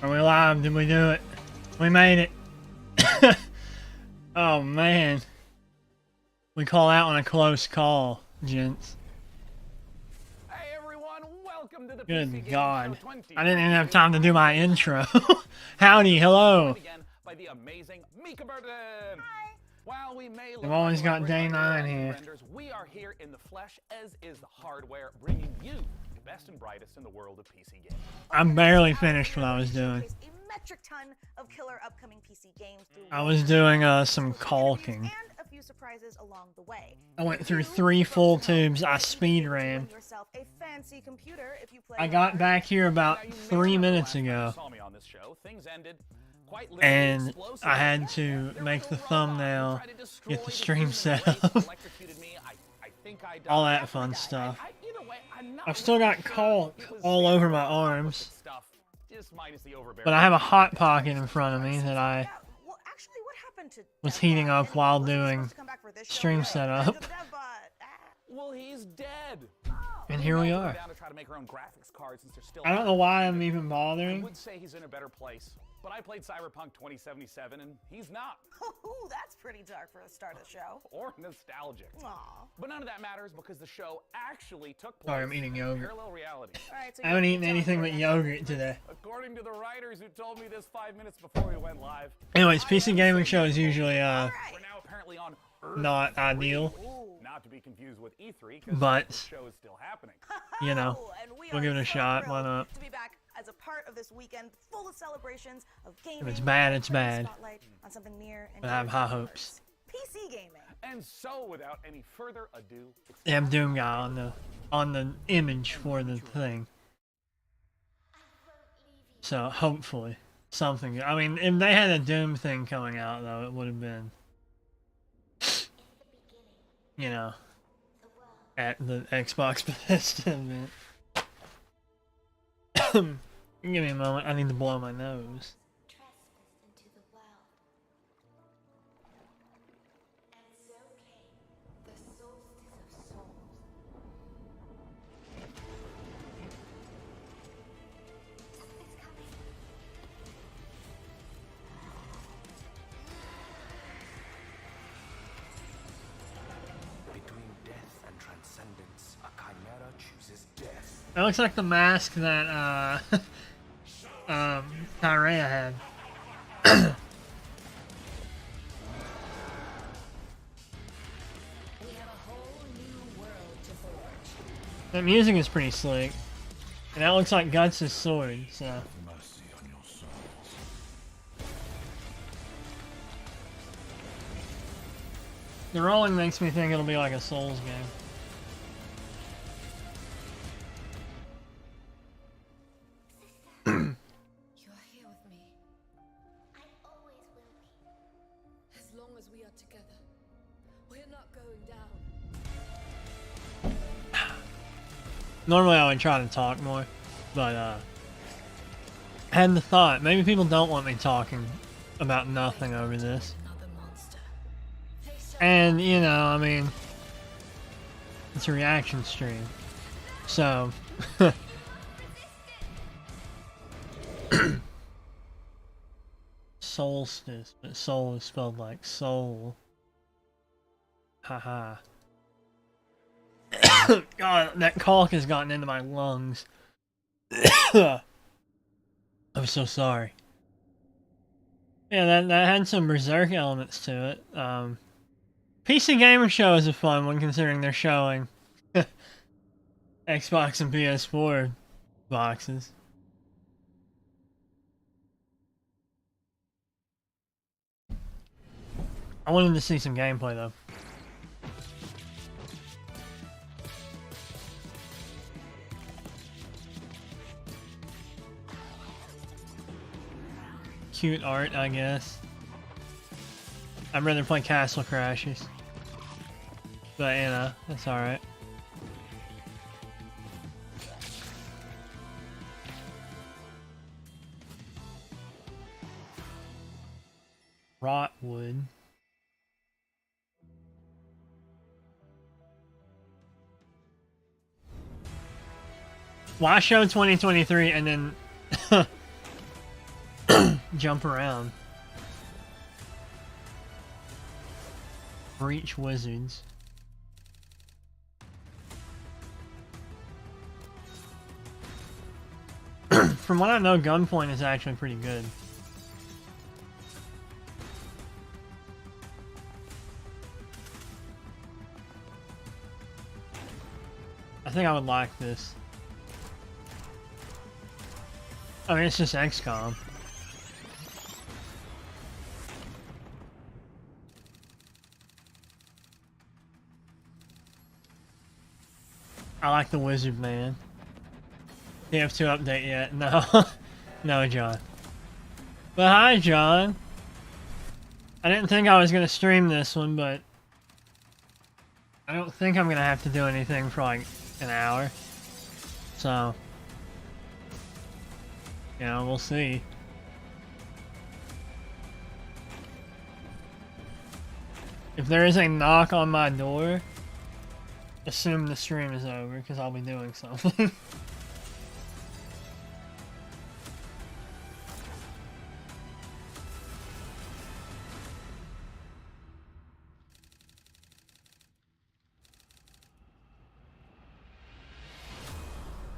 Are we live? Did we do it? We made it. Oh man. We call that one a close call, gents. Hey everyone, welcome to the Good God. I didn't even have time to do my intro. Howdy, hello. Again by the amazing Mika Burton. Hi. While we may look We've always like got elaborate day 9 underground here. renders, we are here in the flesh, as is the hardware, bringing you the best and brightest in the world of PC gaming. I'm barely finished what I was doing. A metric ton of killer upcoming PC games through I was doing some caulking. and a few surprises along the way. I went through 3 full tubes. I speed ran. Yourself a fancy computer if you play I got back here about 3 minutes ago. Saw me on this show. Things ended quite And explosively. I had to make the thumbnail, get the stream set up, all that fun stuff. I've still got caulk all over my arms, but I have a hot pocket in front of me that I Well, actually, what happened to was heating up while doing stream setup. Well, he's dead. And here we are. Down to try to make her own graphics cards since they're still I don't know why I'm even I bothering. would say he's in a better place, but I played Cyberpunk 2077 and he's not. Ooh, that's pretty dark for the start of the show. Or nostalgic. Aw. But none of that matters because the show actually took place Sorry, I'm eating in yogurt. parallel reality. All right, so I haven't you're eaten telling anything me but we're not- yogurt today. According to the writers who told me this 5 minutes before we went live, Anyways, PC gaming show is usually we're now apparently on Earth not 3. ideal, Not to be confused with E3 because but the show is still happening. you know, Oh, and we we'll are give it a so shot. Why thrilled not? To be back as a part of this weekend full of celebrations of gaming. If it's bad, it's putting the bad. spotlight on something near and But I have dear high to our hopes. hearts. PC gaming. And so, without any further ado, it's They have Doom guy on the image for the thing. So hopefully something. I mean, if they had a Doom thing coming out though, it would have been, you know, at the Xbox Bethesda event. Give me a moment. I need to blow my nose. Trespassed into the world. And so came the solstice of souls. It's coming. Between death and transcendence, a chimera chooses death. That looks like the mask that Tyrea had. That music is pretty slick. And that looks like Guts' sword, so. Mercy on your souls. The rolling makes me think it'll be like a Souls game. You're here with me. I always will be. As long as we are together, we're not going down. Normally I would try to talk more, but I had the thought, maybe people don't want me talking about nothing over this. Another monster. And, you know, I mean, it's a reaction stream. So, solstice, but soul is spelled like soul. Haha. God, that caulk has gotten into my lungs. I'm so sorry. Yeah, that had some Berserk elements to it. PC Gamer Show is a fun one considering they're showing Xbox and PS4 boxes. I wanted to see some gameplay though. Cute art, I guess. I'd rather play Castle Crashers. But, you know, that's alright. Rotwood. Why show 2023 and then jump around? Breach Wizards. From what I know, Gunpoint is actually pretty good. I think I would like this. I mean, it's just XCOM. I like the Wizard Man. TF2 update yet? No. No, John. But hi, John. I didn't think I was going to stream this one, but I don't think I'm going to have to do anything for like an hour. So, yeah, we'll see. If there is a knock on my door, assume the stream is over, because I'll be doing something.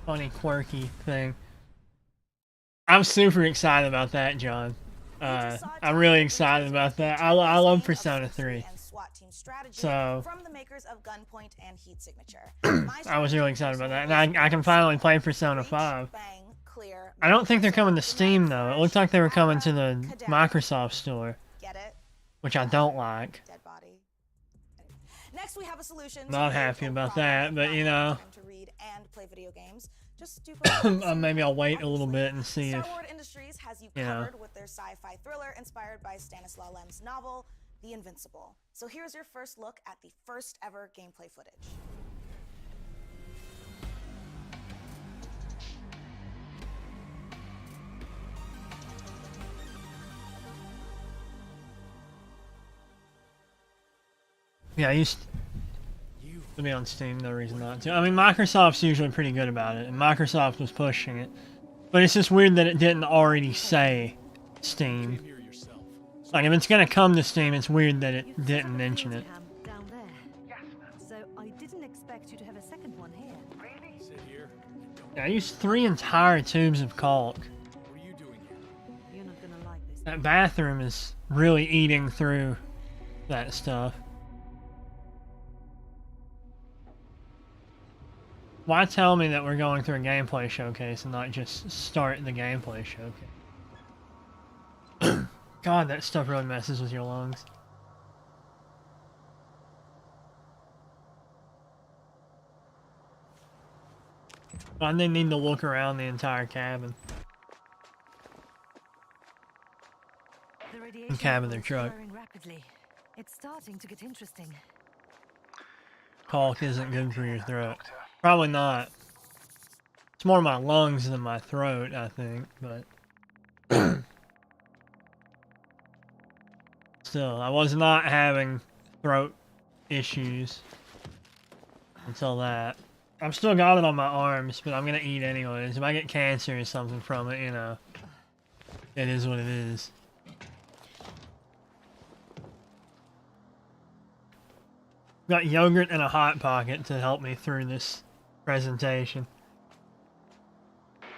Funny, quirky thing. I'm super excited about that, John. I'm really excited about that. I love Persona 3. So, from the makers of Gunpoint and Heat Signature. I was really excited about that. And I can finally play Persona 5. I don't think they're coming to Steam, though. It looked like they were coming to the Microsoft store. Get it? Which I don't like. Dead body. Next, we have a solution. Not happy about that, but you know. To read and play video games. Just maybe I'll wait a little bit and see if, Starward Industries has you covered with their sci-fi thriller inspired by Stanislaw Lem's novel, The Invincible. So here's your first look at the first ever gameplay footage. Yeah, I used to be on Steam, no reason not to. I mean, Microsoft's usually pretty good about it, and Microsoft was pushing it. But it's just weird that it didn't already say Steam. Like, if it's gonna come to Steam, it's weird that it didn't mention it. Down there. So I didn't expect you to have a second one here. Really? Sit here. Yeah, I used 3 entire tubes of caulk. What are you doing here? You're not gonna like this. That bathroom is really eating through that stuff. Why tell me that we're going through a gameplay showcase and not just start the gameplay showcase? God, that stuff really messes with your lungs. I didn't need to look around the entire cabin. The radiation Cabin their is truck. growing rapidly. It's starting to get interesting. Caulk isn't good for your throat. Probably not. It's more my lungs than my throat, I think, but still, I was not having throat issues until that. I've still got it on my arms, but I'm gonna eat anyways. If I get cancer or something from it, you know, it is what it is. Got yogurt and a Hot Pocket to help me through this presentation.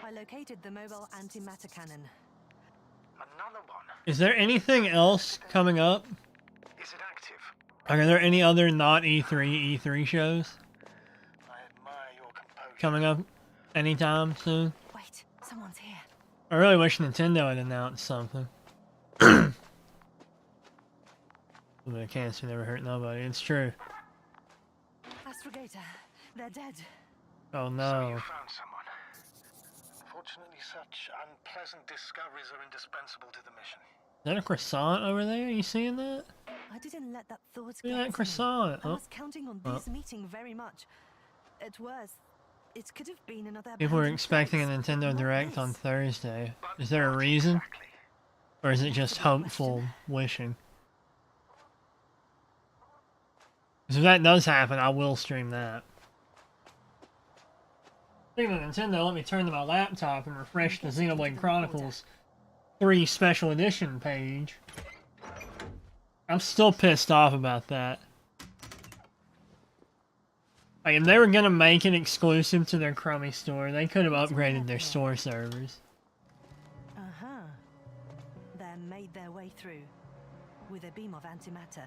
I located the mobile antimatter cannon. Another one. Is there anything else coming up? Is it active? Are there any other not E3 shows I admire your composure. coming up anytime soon? Wait, someone's here. I really wish Nintendo had announced something. A bit of cancer never hurt nobody, it's true. Astrogator, they're dead. Oh So no. you found someone. Unfortunately, such unpleasant discoveries are indispensable to the mission. Is that a croissant over there? You seeing that? I didn't let that thought Look get at to that me. croissant. I Oh, was counting on this meeting very much. At worst, it could have been another. people were abandoned expecting a place, Nintendo not Direct on this. Thursday. Is there a reason? Exactly. Or is it just hopeful wishing? 'Cause if that does happen, I will stream that. Speaking of Nintendo, let me turn to my laptop and refresh the Xenoblade Chronicles 3 Special Edition page. I'm still pissed off about that. Like, if they were gonna make it exclusive to their crummy store, they could have upgraded their store servers. Uh-huh. They made their way through with a beam of antimatter.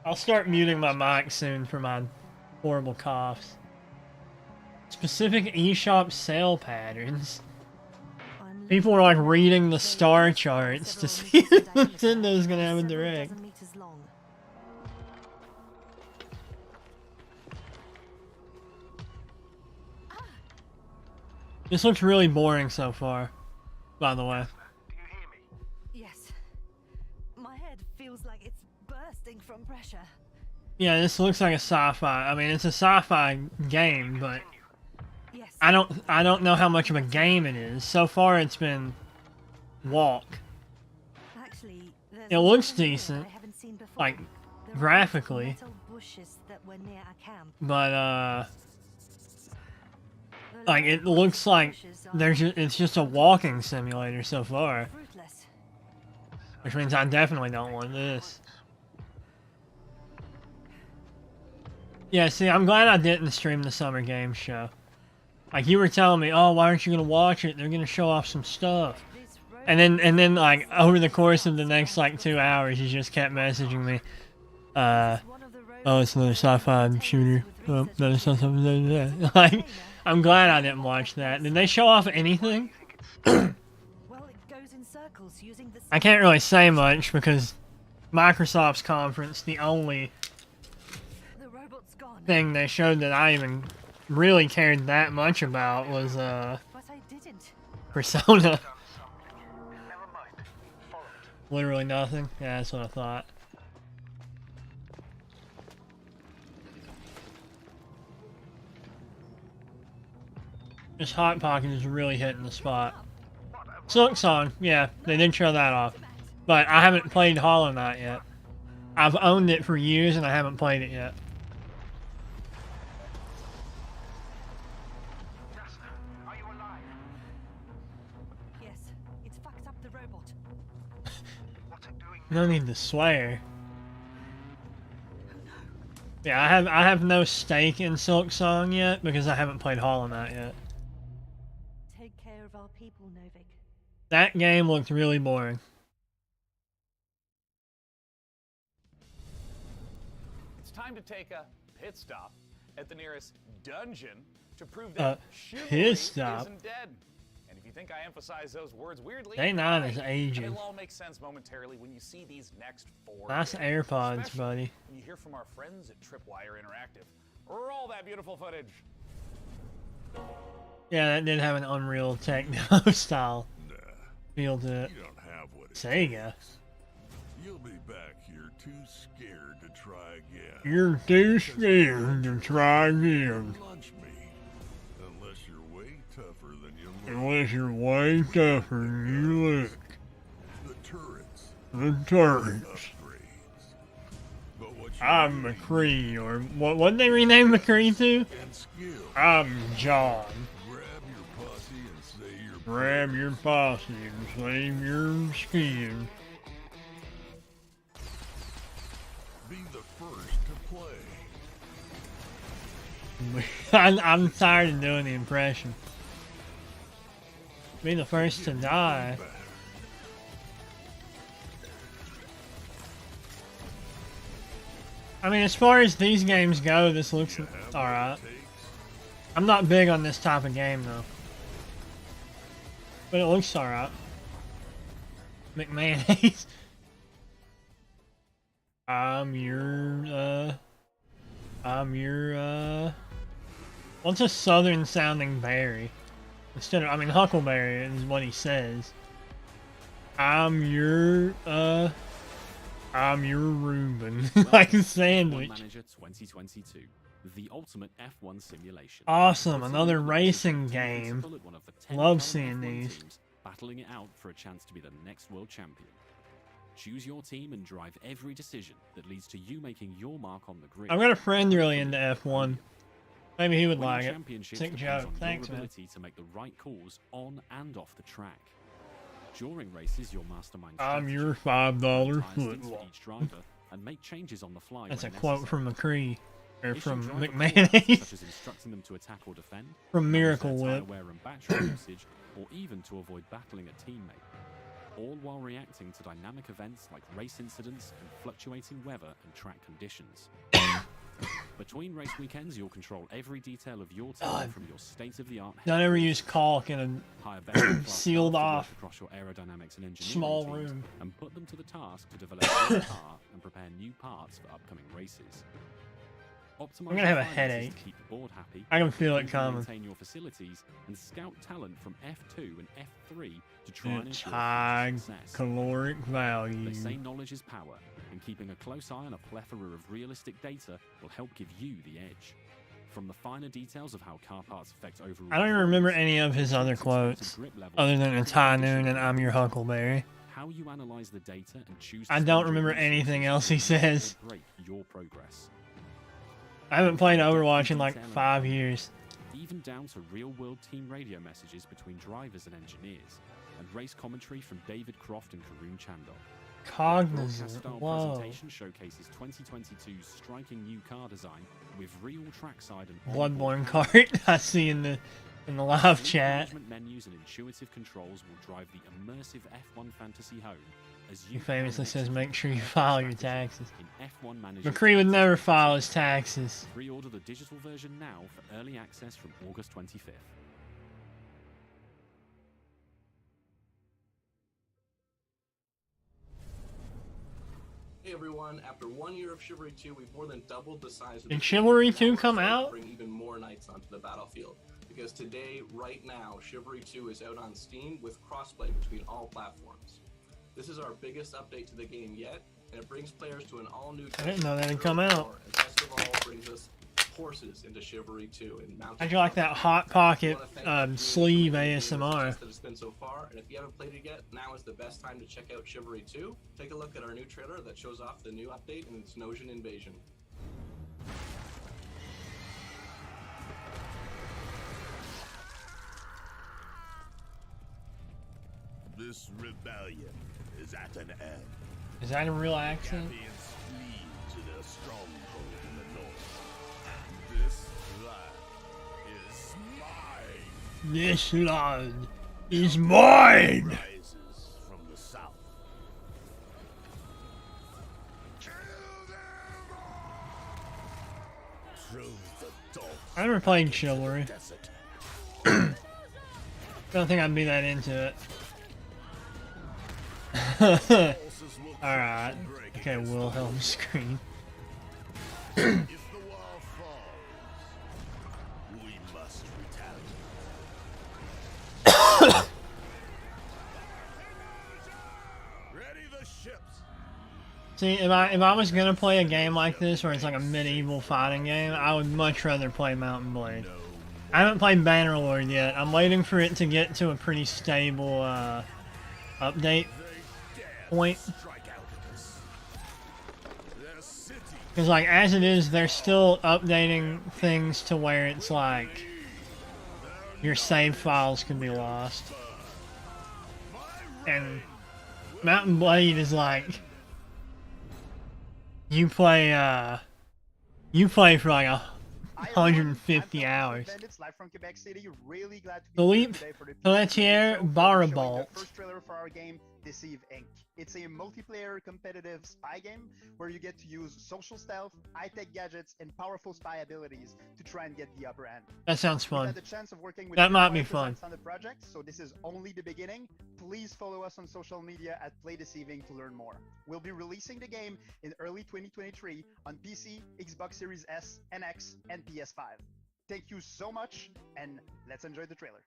I'll start muting my mic soon for my horrible coughs. Specific eShop sale patterns. People are like reading the star charts to see if Nintendo's gonna have a direct. This looks really boring so far, by the way. Do you hear me? Yes. My head feels like it's bursting from pressure. Yeah, this looks like a sci-fi. I mean, it's a sci-fi game, but Yes. I don't know how much of a game it is. So far, it's been walk. Actually, It looks decent, like graphically, but like it looks like it's just a walking simulator so far, which means I definitely don't want this. Yeah, see, I'm glad I didn't stream the Summer Games Show. Like, you were telling me, oh, why aren't you gonna watch it? They're gonna show off some stuff. And then like over the course of the next like 2 hours, you just kept messaging me. Oh, it's another sci-fi shooter. Oh, another sci-fi. Like, I'm glad I didn't watch that. Did they show off anything? I can't really say much because Microsoft's conference, the only thing they showed that I even really cared that much about was Persona. Literally nothing. Yeah, that's what I thought. This Hot Pocket is really hitting the spot. Silksong, yeah, they did show that off. But I haven't played Hollow Knight yet. I've owned it for years and I haven't played it yet. Are you alive? Yes, it's fucked up the robot. What's it doing? No need to swear. Yeah, I have no stake in Silksong yet because I haven't played Hollow Knight yet. Take care of our people, Novik. That game looked really boring. It's time to take a pit stop at the nearest dungeon to prove that chivalry pit stop? isn't dead. And if you think I emphasize those words weirdly, Day9 is right. aging. And it'll all make sense momentarily when you see these next 4 Nice games, AirPods, especially buddy. when you hear from our friends at Tripwire Interactive. Roll that beautiful footage. Yeah, that did have an Unreal Techno style feel to it. You don't have what it Sega. takes. You'll be back here too scared to try again. You're too scared to try again. Lunch meat. Unless you're way tougher than you look. Unless you're way tougher than you look. The turrets. The turrets. Upgrades. But what you I'm really McCree, or what'd they rename McCree to? need and skill. I'm John. Grab your posse and say your Grab your posse and save your skin. Be the first to play. I'm tired of doing the impression. Be the first to die. I mean, as far as these games go, this looks alright. I'm not big on this type of game, though. But it looks alright. McMahon. I'm your, what's a southern sounding berry? Instead of, I mean, Huckleberry is what he says. I'm your Reuben. Like a sandwich. Manager 2022, the ultimate F1 simulation. Awesome, another racing game. Love seeing these. Battling it out for a chance to be the next world champion. Choose your team and drive every decision that leads to you making your mark on the grid. I've got a friend really into F1. Maybe he would Winning like it. championships Sick depends joke. on Thanks, your man. ability to make the right calls on and off the track. During races, you'll mastermind I'm strategy, your $5 tire sticks football. for each driver, and make changes on the fly. That's a when quote necessary. from McCree. Or Issue from driver call-outs, McMahon. such as instructing them to attack or defend, From manage Miracle their tire Whip. wear and battery usage, or even to avoid battling a teammate. All while reacting to dynamic events like race incidents and fluctuating weather and track conditions. Between race weekends, you'll control every detail of your team from your state-of-the-art Don't ever use caulk in a hire veteran class sealed staff to work off across your aerodynamics and engineering small teams room. and put them to the task to develop your car and prepare new parts for upcoming races. I'm gonna have a Optimize finances headache. to keep the board happy. I can feel it improve and coming. Maintain your facilities and scout talent from F2 and F3 to try and It's ensure high future success. caloric value. They say knowledge is power, and keeping a close eye on a plethora of realistic data will help give you the edge. From the finer details of how car parts affect overall I don't even remember performance, any of his other to quotes, grip levels, other than to it's high condition noon and I'm your Huckleberry. how you analyze the data and choose to I spend don't your remember resources anything to else he make or says. break your progress. I haven't played Overwatch in like 5 years. Even down to real-world team radio messages between drivers and engineers, and race commentary from David Croft and Karun Chandok. Cognizant. Broadcast-style Whoa. presentation showcases 2022's striking new car design with real trackside and Bloodborne cart I see in the live Sleek chat. management menus and intuitive controls will drive the immersive F1 fantasy home as He you famously plan says your make sure you strategy file your taxes. in F1 Manager. McCree would never file his taxes. Pre-order the digital version now for early access from August 25th. Hey everyone, after 1 year of Chivalry 2, we've more than doubled the size of Did the Chivalry team. 2 Now we're come excited to out? Bring even more knights onto the battlefield. Because today, right now, Chivalry 2 is out on Steam with crossplay between all platforms. This is our biggest update to the game yet, and it brings players to an all-new I didn't know that had come out. And best of all, brings us horses into Chivalry 2 and mounted. How'd you like that Hot Pocket sleeve ASMR? That it's been so far, and if you haven't played it yet, now is the best time to check out Chivalry 2. Take a look at our new trailer that shows off the new update and its Nosian invasion. This rebellion is at an end. Is that a real accent? Champions flee to their stronghold in the north. And this land is mine. This land is mine! Rises from the south. Kill them all! Through the dogs I never played Chivalry. desert. Don't think I'd be that into it. Alright. Okay, Wilhelm scream. If the wall falls, we must retaliate. Ready the ships. See, if I was gonna play a game like this where it's like a medieval fighting game, I would much rather play Mount and Blade. I haven't played Bannerlord yet. I'm waiting for it to get to a pretty stable update point. Strike out at us. Their city Because like as it is, they're still updating things to where it's like your save files can be lost. And Mount and Blade is like you play for like 150 hours. Live from Quebec City. Really glad to be Philippe here today for the Pelletier showing Barabalt. the first trailer for our game, Deceive Inc. It's a multiplayer competitive spy game where you get to use social stealth, high-tech gadgets, and powerful spy abilities to try and get the upper hand. That sounds We've fun. had the chance of working with That might be 25% fun. on the project, so this is only the beginning. Please follow us on social media at Play Deceiving to learn more. We'll be releasing the game in early 2023 on PC, Xbox Series S and X, and PS5. Thank you so much, and let's enjoy the trailer.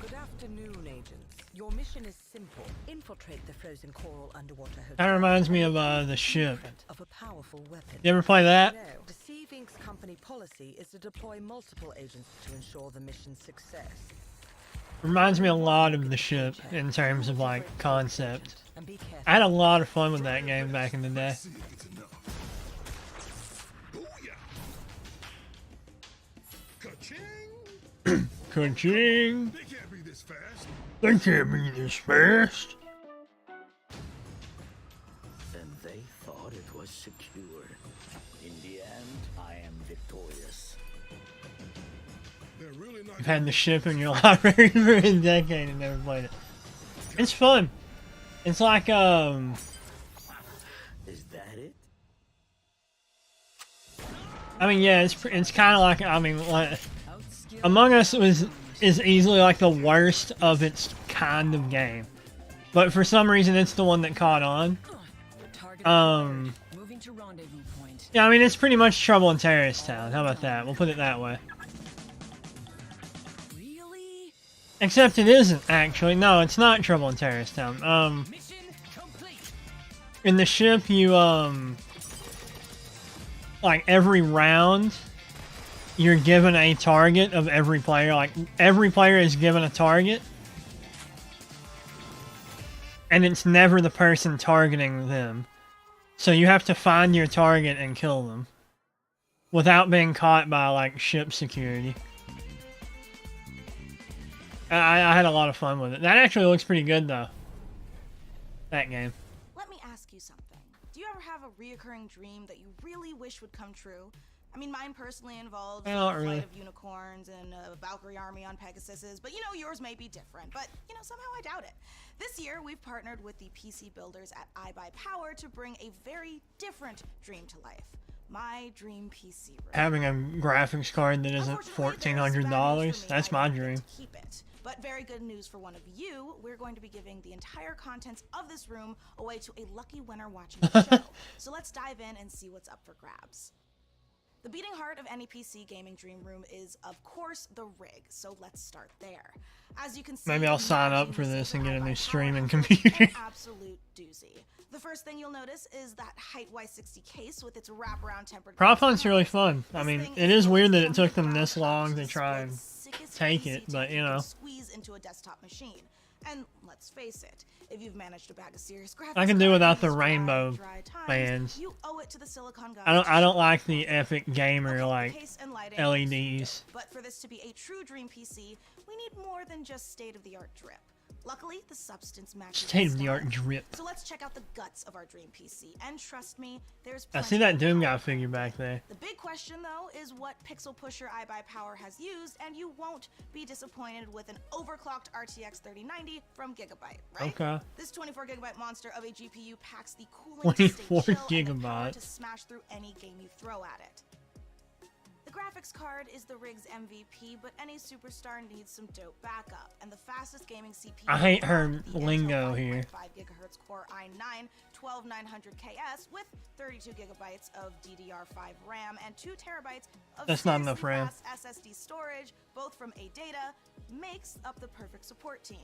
Good afternoon, agents. Your mission is simple. Infiltrate the frozen coral underwater hotel. That reminds me of the ship. Of a powerful weapon. You ever play that? No. Deceive Inc.'s company policy is to deploy multiple agents to ensure the mission's success. Reminds me a lot of the ship in terms of like concept. And be careful. I had a lot of fun with that game back in the day. Ka-ching! They can't be this fast. They can't be this fast. And they thought it was secure. In the end, I am victorious. They're really not. You've had the ship in your library for a decade and never played it. It's fun. It's like, Is that it? I mean, yeah, it's kind of like, I mean, like, Among Us is easily like the worst of its kind of game, but for some reason it's the one that caught on. Moving to rendezvous point. Yeah, I mean, it's pretty much Trouble in Terrorist Town. How about that? We'll put it that way. Really? Except it isn't actually. No, it's not Trouble in Terrorist Town. Mission complete. In the ship, you like every round, you're given a target of every player. Like every player is given a target, and it's never the person targeting them. So you have to find your target and kill them without being caught by like ship security. I had a lot of fun with it. That actually looks pretty good though. That game. Let me ask you something. Do you ever have a reoccurring dream that you really wish would come true? I mean, mine personally involves Not a really. flight of unicorns and a Valkyrie army on Pegasuses, but you know, yours may be different. But, you know, somehow I doubt it. This year, we've partnered with the PC builders at iBuyPower to bring a very different dream to life. My dream PC room. Having a graphics card that isn't $1,400, that's my dream. Keep it. But very good news for one of you, we're going to be giving the entire contents of this room away to a lucky winner watching the show. So let's dive in and see what's up for grabs. The beating heart of any PC gaming dream room is, of course, the rig, so let's start there. As you can see, Maybe I'll sign up for this and get a new streaming computer. an absolute doozy. The first thing you'll notice is that Height Y60 case with its wraparound tempered. Prop Hunt's really fun. I mean, it is weird that it took them this long to try and take it, but you know. Squeeze into a desktop machine. And let's face it, if you've managed to bag a serious graphics I can do card without in the these rainbow dry times, bands. you owe it to the Silicon Gods I don't to like the Epic Gamer like case and lighting. LEDs. But for this to be a true dream PC, we need more than just state-of-the-art drip. Luckily, the substance matches the State-of-the-art style. drip. So let's check out the guts of our dream PC. And trust me, there's I see that Doom guy figure back there. the big question, though, is what pixel pusher iBuyPower has used, and you won't be disappointed with an overclocked RTX 3090 from Gigabyte, right? Okay. This 24GB monster of a GPU packs the cooling 24 to stay chill and the power gigabytes. to smash through any game you throw at it. The graphics card is the rig's MVP, but any superstar needs some dope backup, and the fastest gaming CPU. I hate her on the lingo Intel here. 5 GHz Core i9 12900KS with 32GB of DDR5 RAM and 2 TB of That's not enough seriously RAM. fast SSD storage, both from ADATA, makes up the perfect support team.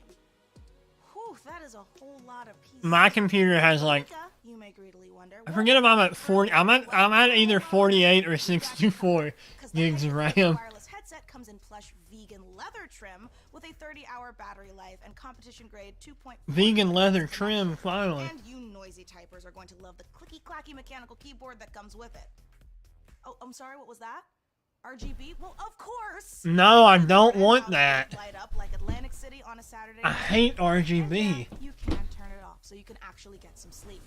Whew, that is a whole lot of PC. My computer has like, You may greedily wonder, I forget if I'm at 40. I'm at either 48 or 64 gigs of RAM. wireless headset comes in plush vegan leather trim with a 30-hour battery life and competition grade 2.4. Vegan leather trim, finally. And you noisy typers are going to love the clicky-clacky mechanical keyboard that comes with it. Oh, I'm sorry, what was that? RGB? Well, of course. No, I don't want that. Light up like Atlantic City on a Saturday I night. hate And RGB. yeah, you can turn it off so you can actually get some sleep.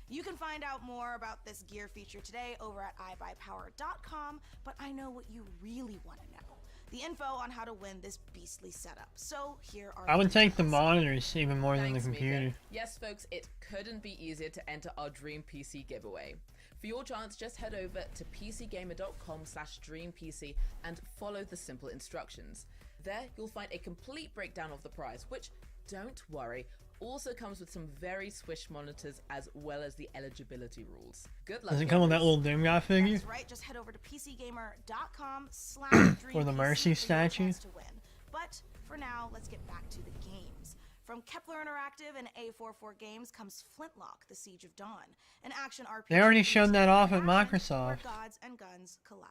You can find out more about this gear feature today over at iBuyPower.com, but I know what you really want to know. The info on how to win this beastly setup. So here are I would take the monitors even more than the Thanks, Mika. computer. Yes, folks, it couldn't be easier to enter our Dream PC giveaway. For your chance, just head over to pcgamer.com/dreampc and follow the simple instructions. There, you'll find a complete breakdown of the prize, which, don't worry, also comes with some very swish monitors as well as the eligibility rules. Good luck. Does it come with that gamers. little Doom guy figure? That's right, just head over to pcgamer.com/dreampc For the Mercy for your statue? chance to win. But for now, let's get back to the games. From Kepler Interactive and A44 Games comes Flintlock: The Siege of Dawn, an action RPG. They already showed that off at where Microsoft. gods and guns collide.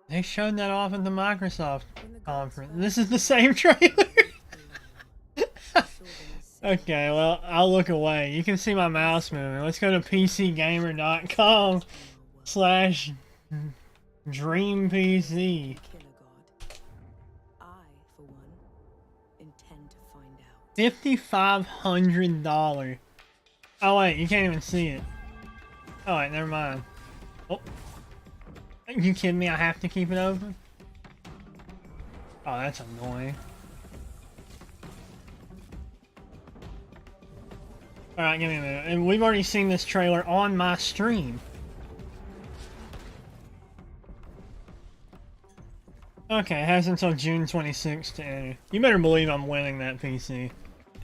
They showed that off at the Microsoft conference. This is the same trailer. Okay, well, I'll look away. You can see my mouse moving. Let's go to pcgamer.com slash Dream PC. Killer god. I, for one, intend to find out. $5,500. Oh wait, you can't even see it. Oh wait, never mind. Oh. Are you kidding me? I have to keep it open? Oh, that's annoying. Alright, give me a minute. And we've already seen this trailer on my stream. Okay, it has until June 26th to enter. You better believe I'm winning that PC.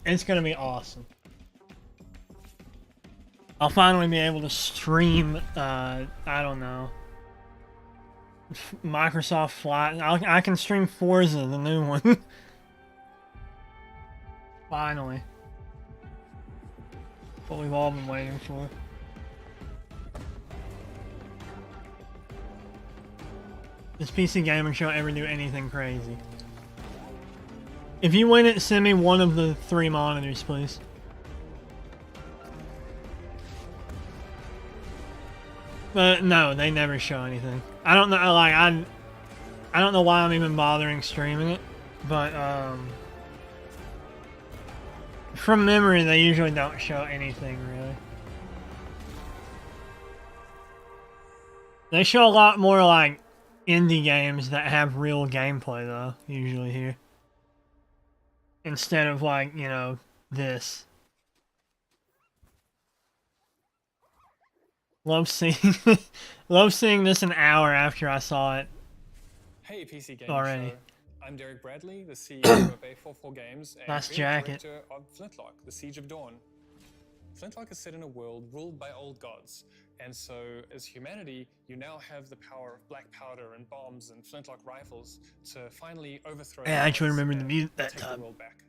It's gonna be awesome. I'll finally be able to stream, I don't know, Microsoft Flight. I can stream Forza, the new one. Finally. What we've all been waiting for. Does PC Gaming Show ever do anything crazy? If you win it, send me one of the 3 monitors, please. But no, they never show anything. I don't know, like, I don't know why I'm even bothering streaming it, but, from memory, they usually don't show anything, really. They show a lot more, like, indie games that have real gameplay, though, usually here. Instead of, like, you know, this. Love seeing this an hour after I saw it. Hey, PC Gaming already. Show. I'm Derek Bradley, the CEO of A44 Games and Nice creative jacket. director of Flintlock, The Siege of Dawn. Flintlock is set in a world ruled by old gods, and so as humanity, you now have the power of black powder and bombs and flintlock rifles to finally overthrow. I actually gods remember the and mute that take time. The world back.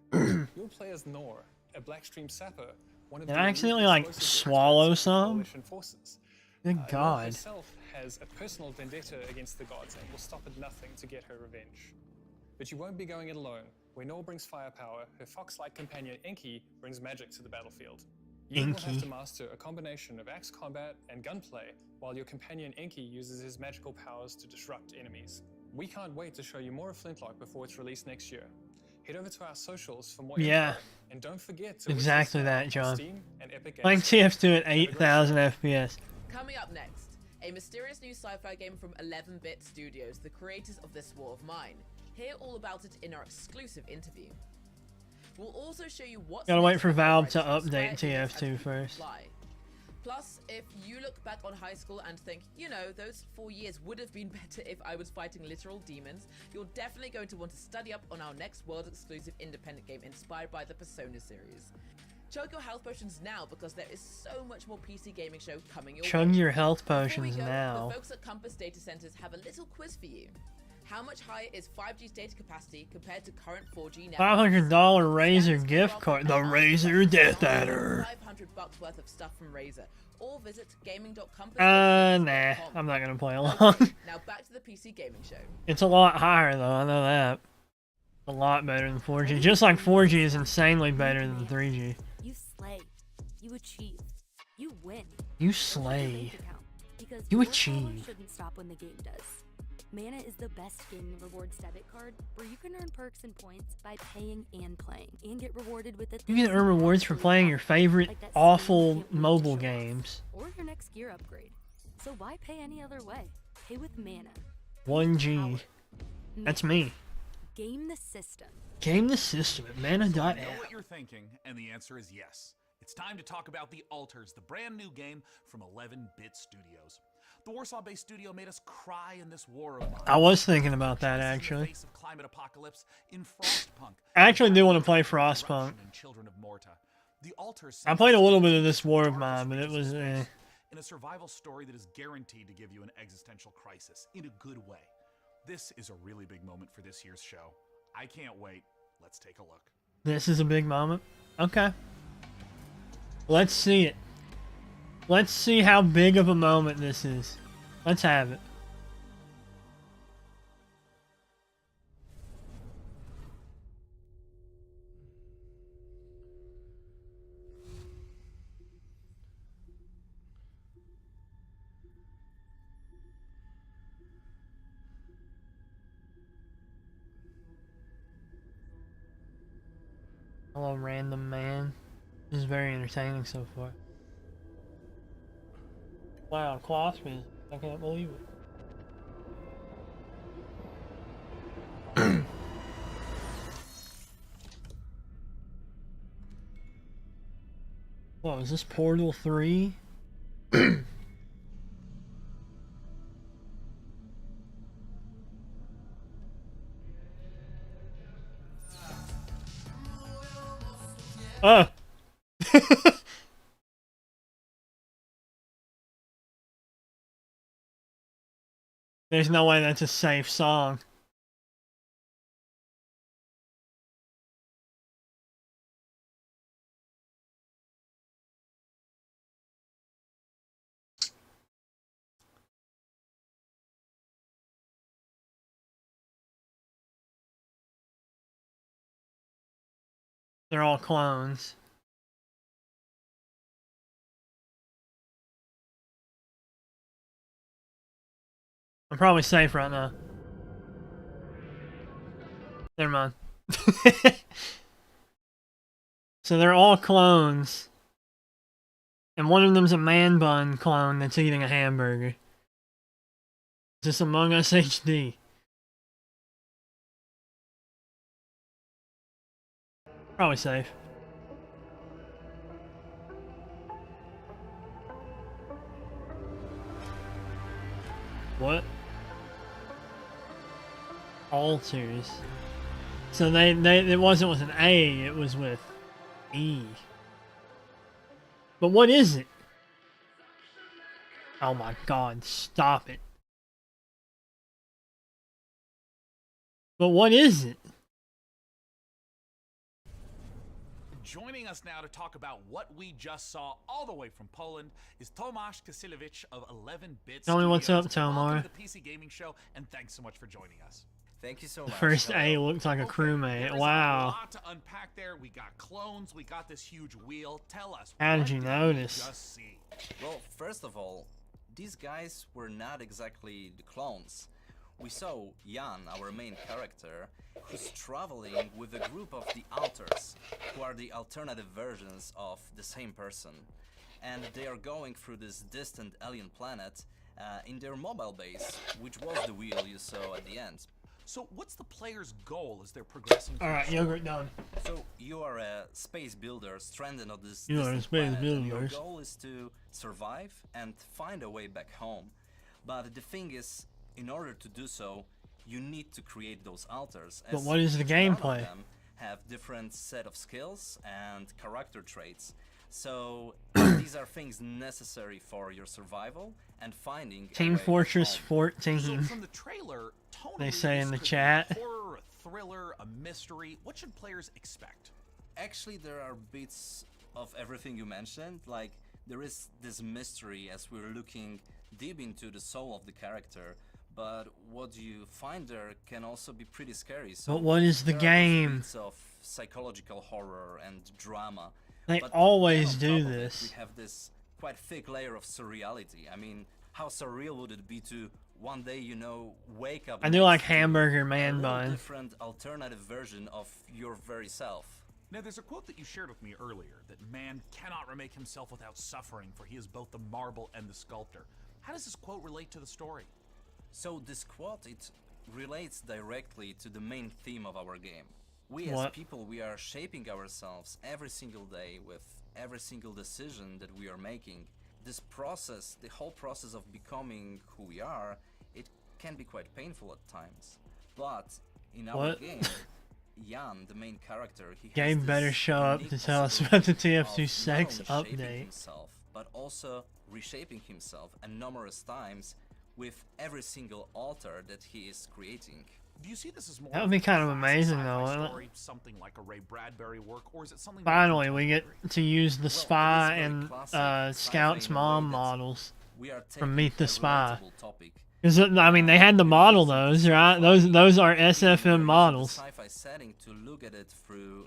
You'll play as Nor, a Blackstream sapper, one of Did the I accidentally, like, swallow some? coalition forces. Good Nor God. herself has a personal vendetta against the gods and will stop at nothing to get her revenge. But you won't be going it alone. Where Nor brings firepower, her fox-like companion Inky brings magic to the battlefield. You will have Inky. to master a combination of axe combat and gunplay, while your companion Inky uses his magical powers to disrupt enemies. We can't wait to show you more of Flintlock before it's released next year. Head over to our socials for more Yeah. info, and don't forget to Exactly wish us that, on John. Steam and Epic Playing Games. TF2 at 8,000 FPS. Coming up next, a mysterious new sci-fi game from 11-Bit Studios, the creators of This War of Mine. Hear all about it in our exclusive interview. We'll also show you what's Gotta wait next for Valve Rise to from update Square Enix TF2 and first. Fly. Plus, if you look back on high school and think, you know, those 4 years would have been better if I was fighting literal demons, you're definitely going to want to study up on our next world-exclusive independent game inspired by the Persona series. Chug your health potions now because there is so much more PC Gaming Show coming your Chug way. your health Before we potions go, now. The folks at Compass Data Centers have a little quiz for you. How much higher is 5G's data capacity compared to current 4G networks? $500 Razer gift card. The Razer Death Adder. $500 worth of stuff from Razer. Or visit gaming.compass. Nah. I'm not gonna play along. Now back to the PC Gaming Show. It's a lot higher though, I know that. A lot better than 4G. Just like 4G is insanely better than 3G. You slay. You achieve. You win. You Open your slay. bank account, because You your power achieve. shouldn't stop when the game does. Mana is the best gaming rewards debit card where you can earn perks and points by paying and playing, and get rewarded with it. You can earn rewards for playing your favorite awful mobile games. Or your next gear upgrade. So why pay any other way? Pay with Mana. 1G. That's me. Game the system. Game the system at I know mana.app. what you're thinking, and the answer is yes. It's time to talk about The Alters, the brand new game from 11-Bit Studios. The Warsaw-based studio made us cry in this war of mine. I was thinking about that actually. Face of climate apocalypse in Frostpunk. I actually do want to play Frostpunk. And Children of Morta. The Alters I played a little bit of this War of Mine, but it was in a survival story that is guaranteed to give you an existential crisis in a good way. This is a really big moment for this year's show. I can't wait. Let's take a look. This is a big moment. Okay. Let's see it. Let's see how big of a moment this is. Let's have it. Hello, random man. This is very entertaining so far. Wow, cloth music. I can't believe it. What, is this Portal 3? Oh! There's no way that's a safe song. They're all clones. I'm probably safe right now. Never mind. So they're all clones. And one of them's a man bun clone that's eating a hamburger. Is this Among Us HD? Probably safe. What? Alters. So it wasn't with an A, it was with E. But what is it? Oh my god, stop it. But what is it? Joining us now to talk about what we just saw all the way from Poland is Tomasz Kasilewicz of 11-Bit Tell me what's up, Studios. Tomar. Welcome to the PC Gaming Show, and thanks so much for joining us. Thank you so The much. first A looks like a crewmate. There's a Wow. lot to unpack there. We got clones, we got this huge wheel. Tell us, How did what you we notice? just see? Well, first of all, these guys were not exactly the clones. We saw Jan, our main character, who's traveling with a group of the Alters, who are the alternative versions of the same person. And they are going through this distant alien planet in their mobile base, which was the wheel you saw at the end. So what's the player's goal as they're progressing through Alright, the yogurt done. So you are a space builder stranded on this You are a distant space planet, and your builder. goal is to survive and find a way back home. But the thing is, in order to do so, you need to create those alters. But as what is the each one of gameplay? them have different set of skills and character traits. So these are things necessary for your survival and finding a Team way Fortress home. 14. So from the trailer, They tonally, say in this the could be chat. a horror, a thriller, a mystery. What should players expect? Actually, there are bits of everything you mentioned. Like, there is this mystery as we're looking deep into the soul of the character, but what you find there can also be pretty scary. So But what is the there are game? bits of psychological horror and drama. They But always then on do top of it, this. we have this quite thick layer of surreality. I mean, how surreal would it be to one day, you know, wake up I do next like to hamburger a man little bun. different alternative version of your very self. Now, there's a quote that you shared with me earlier, that man cannot remake himself without suffering, for he is both the marble and the sculptor. How does this quote relate to the story? So this quote, it relates directly to the main theme of our game. We as What? people, we are shaping ourselves every single day with every single decision that we are making. This process, the whole process of becoming who we are, it can be quite painful at times. But in our What? game, Jan, the main character, he has Game this better show up unique to tell us about the possibility TF2 of sex not only shaping update. himself, but also reshaping himself and numerous times with every single altar that he is creating. Do you see this as more That would be kind of classic amazing, sci-fi though, wouldn't it? story, something like a Ray Bradbury work, or is it something Finally, we get to use the Well, it is spy very and classic sci-fi Scout's in a way mom that models we are from taking Meet the a Spy. relatable topic. Because I mean, they had to model those, right? Those are We're using SFM the models. sci-fi setting to look at it through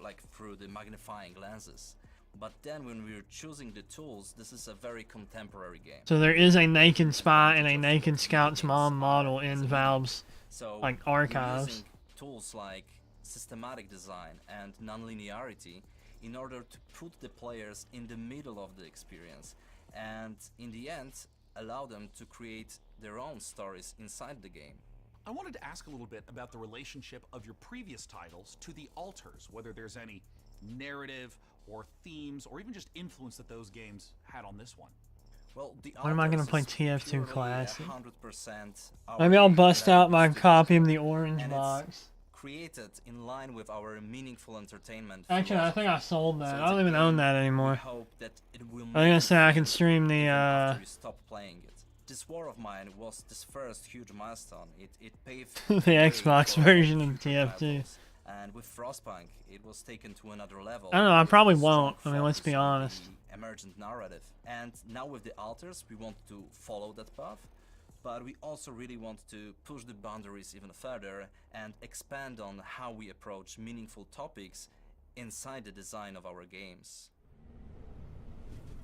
the magnifying lenses. But then when we're choosing the tools, this is a very contemporary game. So there is a naked spy and a naked Scout's mom model in Valve's So like we're archives. using tools like systematic design and non-linearity in order to put the players in the middle of the experience, and in the end allow them to create their own stories inside the game. I wanted to ask a little bit about the relationship of your previous titles to the Alters, whether there's any narrative or themes or even just influence that those games had on this one. Well, the When am I gonna Alters play is TF2 purely Classic? 100% our Maybe I'll bust out my 11 copy of the studios, orange and it's box. created in line with our meaningful entertainment. Actually, I think I philosophy. sold that. So I it's don't a even own game that we anymore. hope that it will I was gonna make say I you can stream the even after you stop playing it. This war of mine was this first huge milestone. It paved the way Xbox for version all of future TF2. rivals. And with Frostpunk, it was taken to another level. I don't know, I with probably a strong won't. I mean, let's be focus on honest. the emergent narrative. And now with the Alters, we want to follow that path, but we also really want to push the boundaries even further and expand on how we approach meaningful topics inside the design of our games.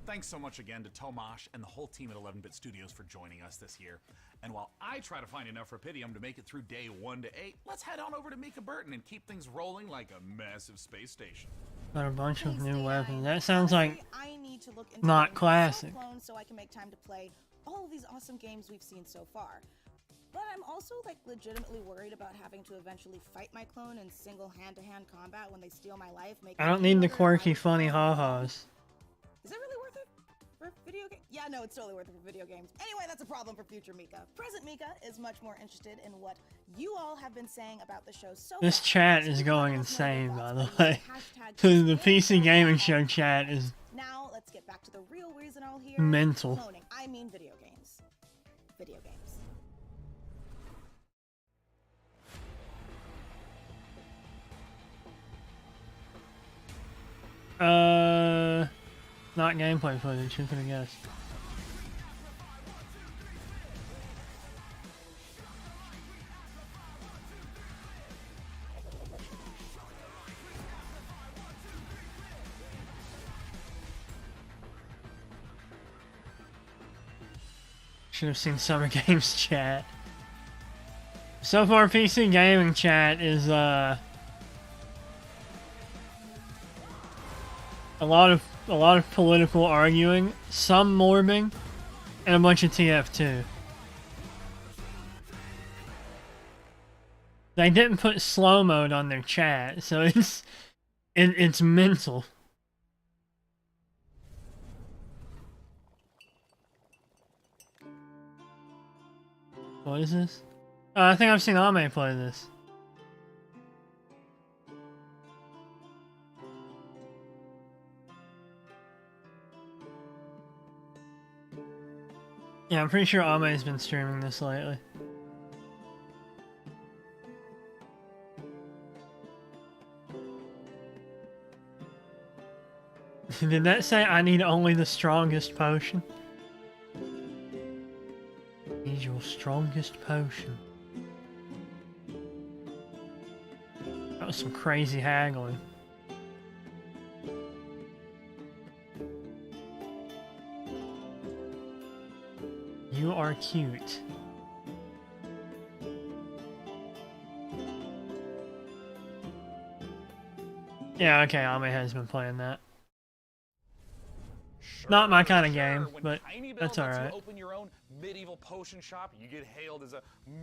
Thanks so much again to Tomasz and the whole team at 11-Bit Studios for joining us this year. And while I try to find enough Rapidium to make it through day 1 to 8, let's head on over to Mika Burton and keep things rolling like a massive space station. Got a bunch of new weapons. That sounds like I need to look into not getting classic. myself cloned so I can make time to play all of these awesome games we've seen so far. But I'm also like legitimately worried about having to eventually fight my clone in single hand-to-hand combat when they steal my life. I don't need the quirky, funny ha-has. Is it really worth it for video games? Yeah, no, it's totally worth it for video games. Anyway, that's a problem for future Mika. Present Mika is much more interested in what you all have been saying about the show so This far. chat is going insane, by the way. The PC Gaming Show chat is Now, let's get back to the real reason all here. mental. Cloning. I mean video games. Video games. Not gameplay footage, who could have guessed? Should have seen Summer Games chat. So far, PC Gaming chat is a lot of political arguing, some morbing, and a bunch of TF2. They didn't put slow mode on their chat, so it's mental. What is this? I think I've seen Ame play this. Yeah, I'm pretty sure Ame's been streaming this lately. Did that say I need only the strongest potion? Need your strongest potion. That was some crazy haggling. You are cute. Yeah, okay, Ame has been playing that. Not my kind of game, but that's alright. Open your own medieval potion shop, you get hailed as a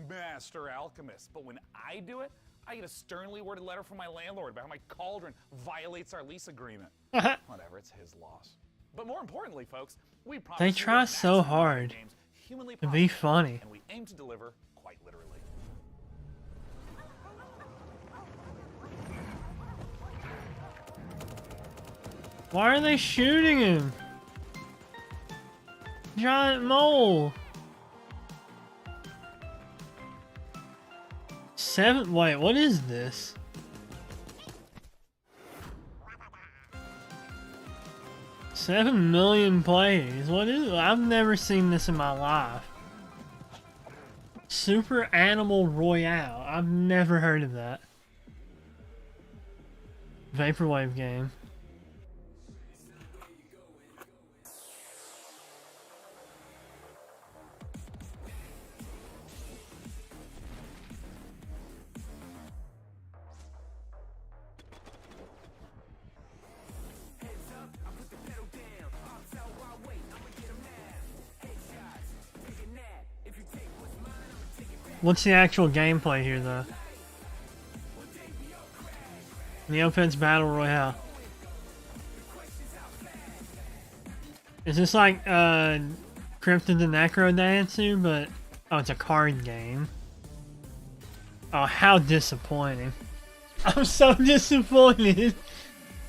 master alchemist. But when I do it, I get a sternly worded letter from my landlord about how my cauldron violates our lease agreement. Whatever, it's his loss. But more importantly, folks, we promise They you try the so maximum hard games humanly to be possible, funny. and we aim to deliver quite literally. Why are they shooting him? Giant mole. Wait, what is this? $7 million plays. What is it? I've never seen this in my life. Super Animal Royale. I've never heard of that. Vaporwave game. What's the actual gameplay here, though? Neopets Battle Royale. Is this like Crypt of the Necrodancer, but oh, it's a card game. Oh, how disappointing. I'm so disappointed.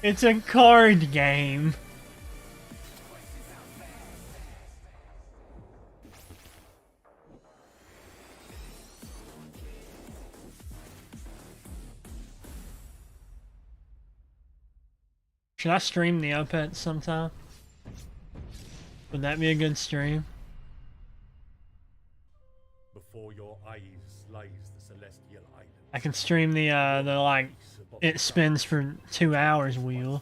It's a card game. Should I stream Neopets sometime? Would that be a good stream? Before your eyes lies the celestial island. I can stream the like it spins for 2 hours wheel,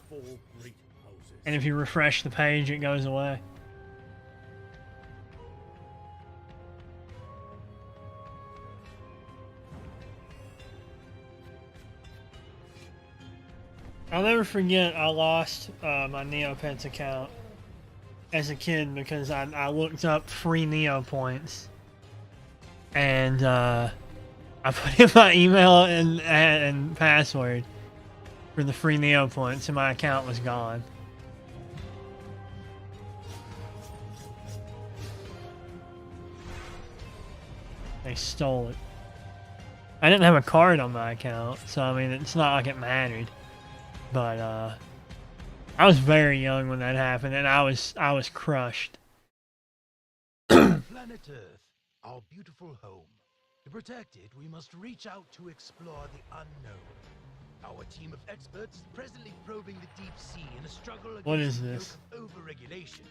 and if you refresh the page, it goes away. I'll never forget I lost my Neopets account as a kid because I looked up free Neo points, and I put in my email and password for the free Neo points, and my account was gone. They stole it. I didn't have a card on my account, so I mean, it's not like it mattered. But I was very young when that happened, and I was crushed. Planet Earth, our beautiful home. To protect it, we must reach out to explore the unknown. Our team of experts is presently probing the deep sea in a struggle against What is the this? yoke of overregulation.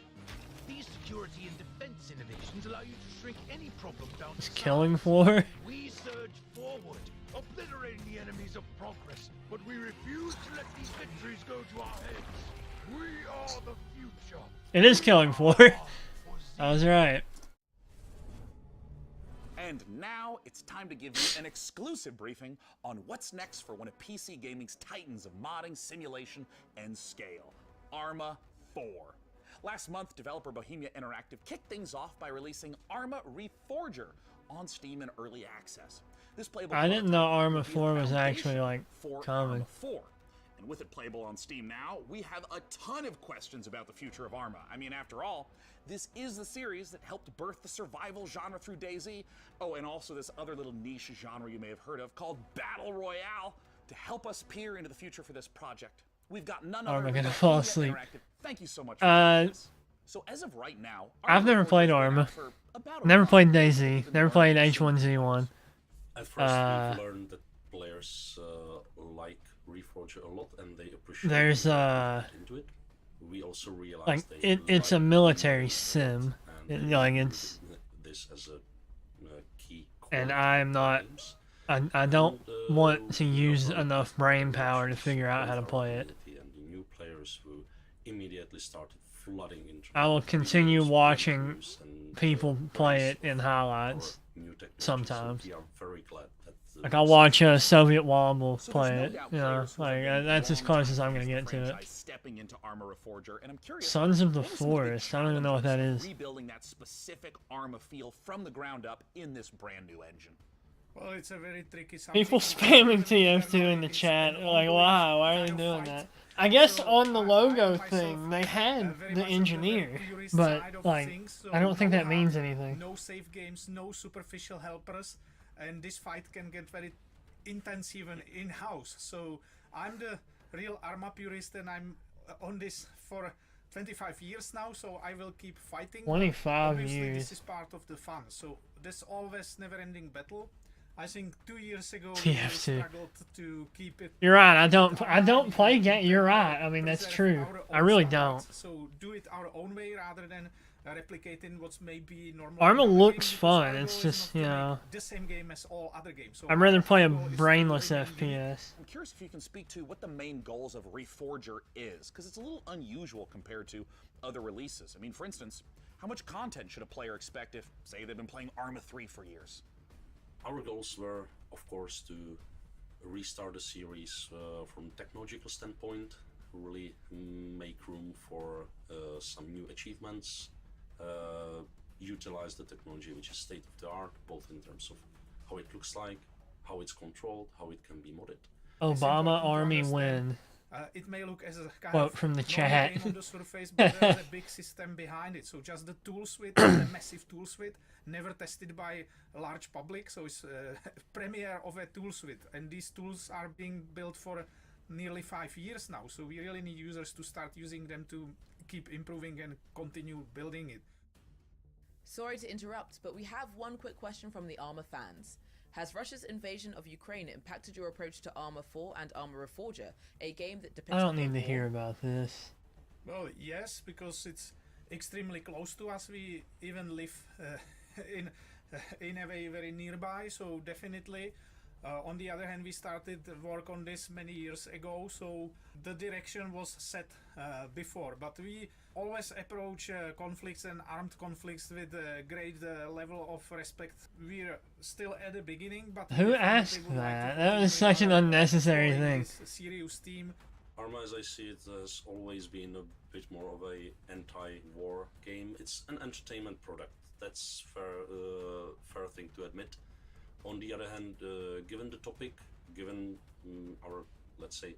These security and defense innovations allow you to shrink any problem down It's to Killing size. Floor? We surge forward, obliterating the enemies of progress, but we refuse to let these victories go to our heads. We are the future. It is Killing Floor. I was right. And now it's time to give you an exclusive briefing on what's next for one of PC gaming's titans of modding, simulation, and scale, Arma 4. Last month, developer Bohemia Interactive kicked things off by releasing Arma Reforger on Steam in early access. This playable I didn't know Arma 4 was foundation actually like for coming. Arma 4. And with it playable on Steam now, we have a ton of questions about the future of Arma. I mean, after all, this is the series that helped birth the survival genre through DayZ. Oh, and also this other little niche genre you may have heard of called Battle Royale. To help us peer into the future for this project, we've got none other Arma than gonna fall Bohemia asleep. Interactive. Thank you so much for joining us. So as of right now, I've never played Arma. Never played DayZ. Never played H1Z1. At first, we've learned that players like Reforger a lot, and they appreciate There's into it. We also realized like they it's a military sim. Like it's this as a key. and I'm not. I don't want to use enough brain power to figure out how to play it. And the new players who immediately started flooding into I will continue watching people play it in highlights sometimes. We are very glad that Like I'll watch Soviet Womble play it, you know, like that's as close as I'm gonna get to it. Stepping into Arma Reforger, and I'm curious, Sons of the what are some Forest, I don't even know what that is. rebuilding that specific Arma feel from the ground up in this brand new engine. Well, it's a very tricky subject. People spamming TF2 in the chat, like why? Why are they doing that? I guess on the logo thing, they had the engineer, but like, I don't think that means anything. No safe games, no superficial helpers, and this fight can get very intense even in-house. So I'm the real Arma purist, and I'm on this for 25 years now, so I will keep fighting. 25 Obviously, years. this is part of the fun. So there's always never-ending battle. I think 2 years ago TF2. we struggled to keep it. You're right. I don't play game. You're right. I mean that's true. I really don't. So do it our own way rather than replicating what's maybe normal. Arma in other looks games, because fun. Arma It's is just, not you to make know, the same game as all other games. So I'd rather play a Arma is brainless very FPS. I'm curious if you can speak to what the main goals of Reforger is, because it's a little unusual compared to other releases. I mean, for instance, how much content should a player expect if, say, they've been playing Arma 3 for years? Our goals were, of course, to restart the series from a technological standpoint, really make room for some new achievements, utilize the technology which is state of the art, both in terms of how it looks like, how it's controlled, how it can be modded. Obama Army win. It may look as a kind Quote of from the normal chat. game on the surface, but there's a big system behind it. So just the tool suite, the massive tool suite, never tested by a large public. So it's a premiere of a tool suite, and these tools are being built for nearly 5 years now. So we really need users to start using them to keep improving and continue building it. Sorry to interrupt, but we have one quick question from the Arma fans. Has Russia's invasion of Ukraine impacted your approach to Arma 4 and Arma Reforger, a game that depicts... I don't need to hear about this. Well, yes, because it's extremely close to us. We even live in a way very nearby, so definitely. On the other hand, we started work on this many years ago, so the direction was set before. But we always approach conflicts and armed conflicts with a great level of respect. We're still at the beginning, but who asked that? That was such an unnecessary thing. Serious team. Arma, as I see it, has always been a bit more of a anti-war game. It's an entertainment product. That's fair thing to admit. On the other hand, given the topic, given our, let's say,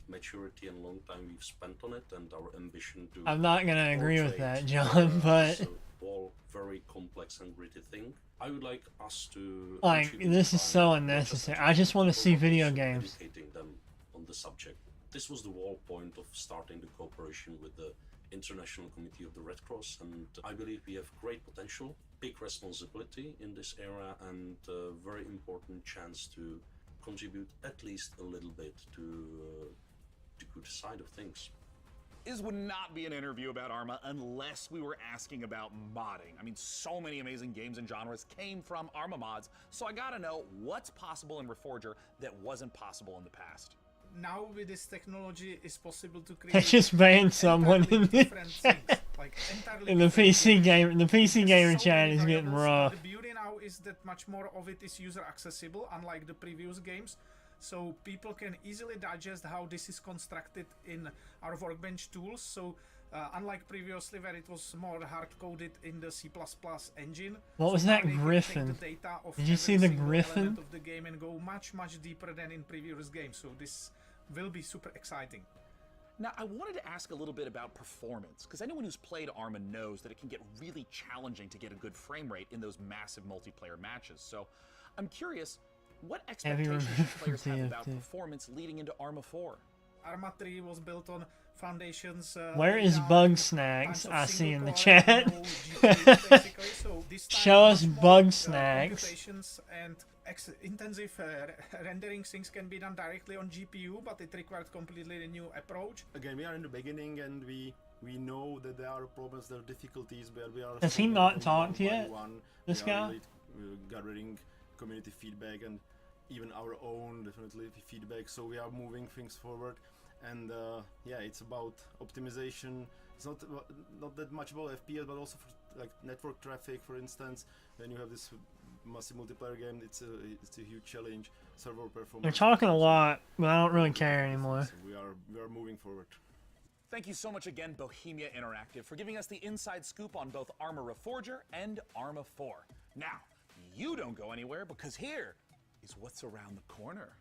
maturity and long time we've spent on it, and our ambition to... I'm not gonna agree with that, John, but... all very complex and gritty thing. I would like us to... Like, this is so unnecessary. I just want to see video games. Educating them on the subject. This was the whole point of starting the cooperation with the International Committee of the Red Cross, and I believe we have great potential, big responsibility in this era, and a very important chance to contribute at least a little bit to the good side of things. This would not be an interview about Arma unless we were asking about modding. I mean, so many amazing games and genres came from Arma mods, so I gotta know what's possible in Reforger that wasn't possible in the past. Now with this technology, it's possible to create... They just banned someone in the chat. Like in the PC game. The PC gamer chat is getting raw. The beauty now is that much more of it is user accessible, unlike the previous games. So people can easily digest how this is constructed in our Workbench tools. So unlike previously where it was more hard-coded in the C++ engine. What was that Griffin? Did you see the Griffin? Of the game and go much deeper than in previous games. So this will be super exciting. Now, I wanted to ask a little bit about performance, because anyone who's played Arma knows that it can get really challenging to get a good frame rate in those massive multiplayer matches. So I'm curious, what expectations do players have about performance leading into Arma 4? Arma 3 was built on foundations... Where is Bug Snacks? I see in the chat. Show us Bug Snacks. And intensive rendering things can be done directly on GPU, but it required completely a new approach. Again, we are in the beginning, and we know that there are problems, there are difficulties, but we are... Has he not talked yet? This guy? Really gathering community feedback and even our own definitely feedback, so we are moving things forward. And yeah, it's about optimization. It's not that much about FPS, but also for like network traffic, for instance. When you have this massive multiplayer game, it's a huge challenge. Server performance. They're talking a lot, but I don't really care anymore. So we are moving forward. Thank you so much again, Bohemia Interactive, for giving us the inside scoop on both Arma Reforger and Arma 4. Now, you don't go anywhere, because here is what's around the corner.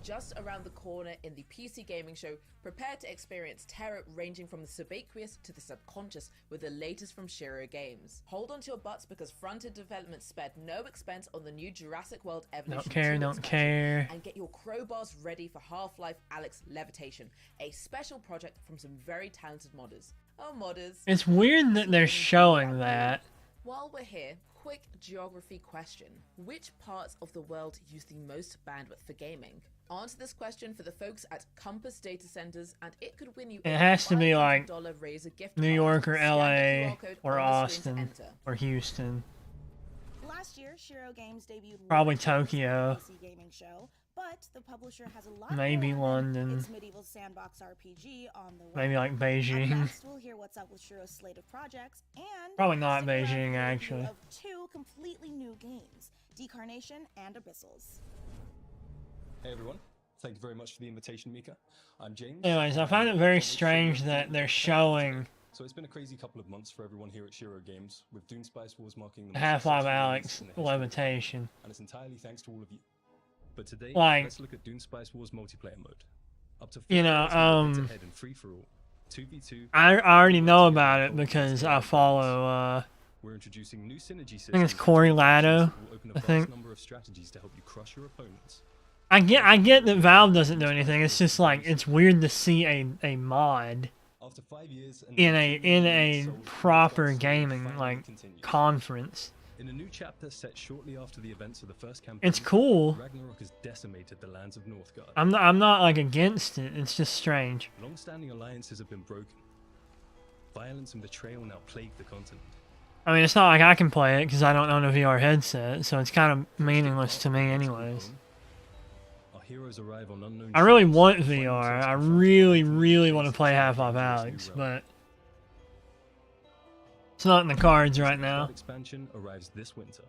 Just around the corner in the PC Gaming Show, prepare to experience terror ranging from the subaqueous to the subconscious with the latest from Shiro Games. Hold on to your butts because front-end development spared no expense on the new Jurassic World Evolution 2 don't care. And get your crowbars ready for Half-Life Alyx Levitation, a special project from some very talented modders. Oh, modders. It's weird that they're showing that. While we're here, quick geography question. Which parts of the world use the most bandwidth for gaming? Answer this question for the folks at Compass Data Centers, and it could win you It has to be like Razer gift New York or Scan the LA QR code or on the screen to Austin enter. or Houston. Last year, Shiro Games debuted Probably Lord Tokyo. PC Gaming Show, but the publisher has a lot Maybe more than London. its medieval sandbox RPG on the way. Maybe like Up Beijing. next, we'll hear what's up with Shiro's slate of projects and Probably not stick around Beijing, for a review actually. Of two completely new games, Decarnation and Abyssals. Hey everyone, thank you very much for the invitation, Mika. I'm James. Anyways, I find it very strange that they're showing So it's been a crazy couple of months for everyone here at Shiro Games, with Dune Spice Wars marking the most Half-Life successful Alyx release in the history of Levitation. and it's entirely thanks to all of you. But today, Like- let's look at Dune Spice Wars multiplayer mode. Up to 4 You know, players head-to-head in free-for-all, 2v2. I already know about it because I follow, We're introducing new synergy systems. I think it's Corey Lado, that will open a I vast think. number of strategies to help you crush your opponents. I get that Valve doesn't do anything. It's just like it's weird to see a mod After 5 years and in a proper gaming like conference. In a new chapter set shortly after the events of the first campaign, It's cool. Ragnarok has decimated the lands of Northgard. I'm not like against it. It's just strange. Long-standing alliances have been broken. Violence and betrayal now plague the continent. I mean, it's not like I can play it because I don't own a VR headset, so it's kind of meaningless to me anyways. Our heroes arrive on unknown I really ships, want fighting VR. themselves I to fight really want to play Half-Life Alyx, but it's not in the cards right now. Expansion arrives this winter.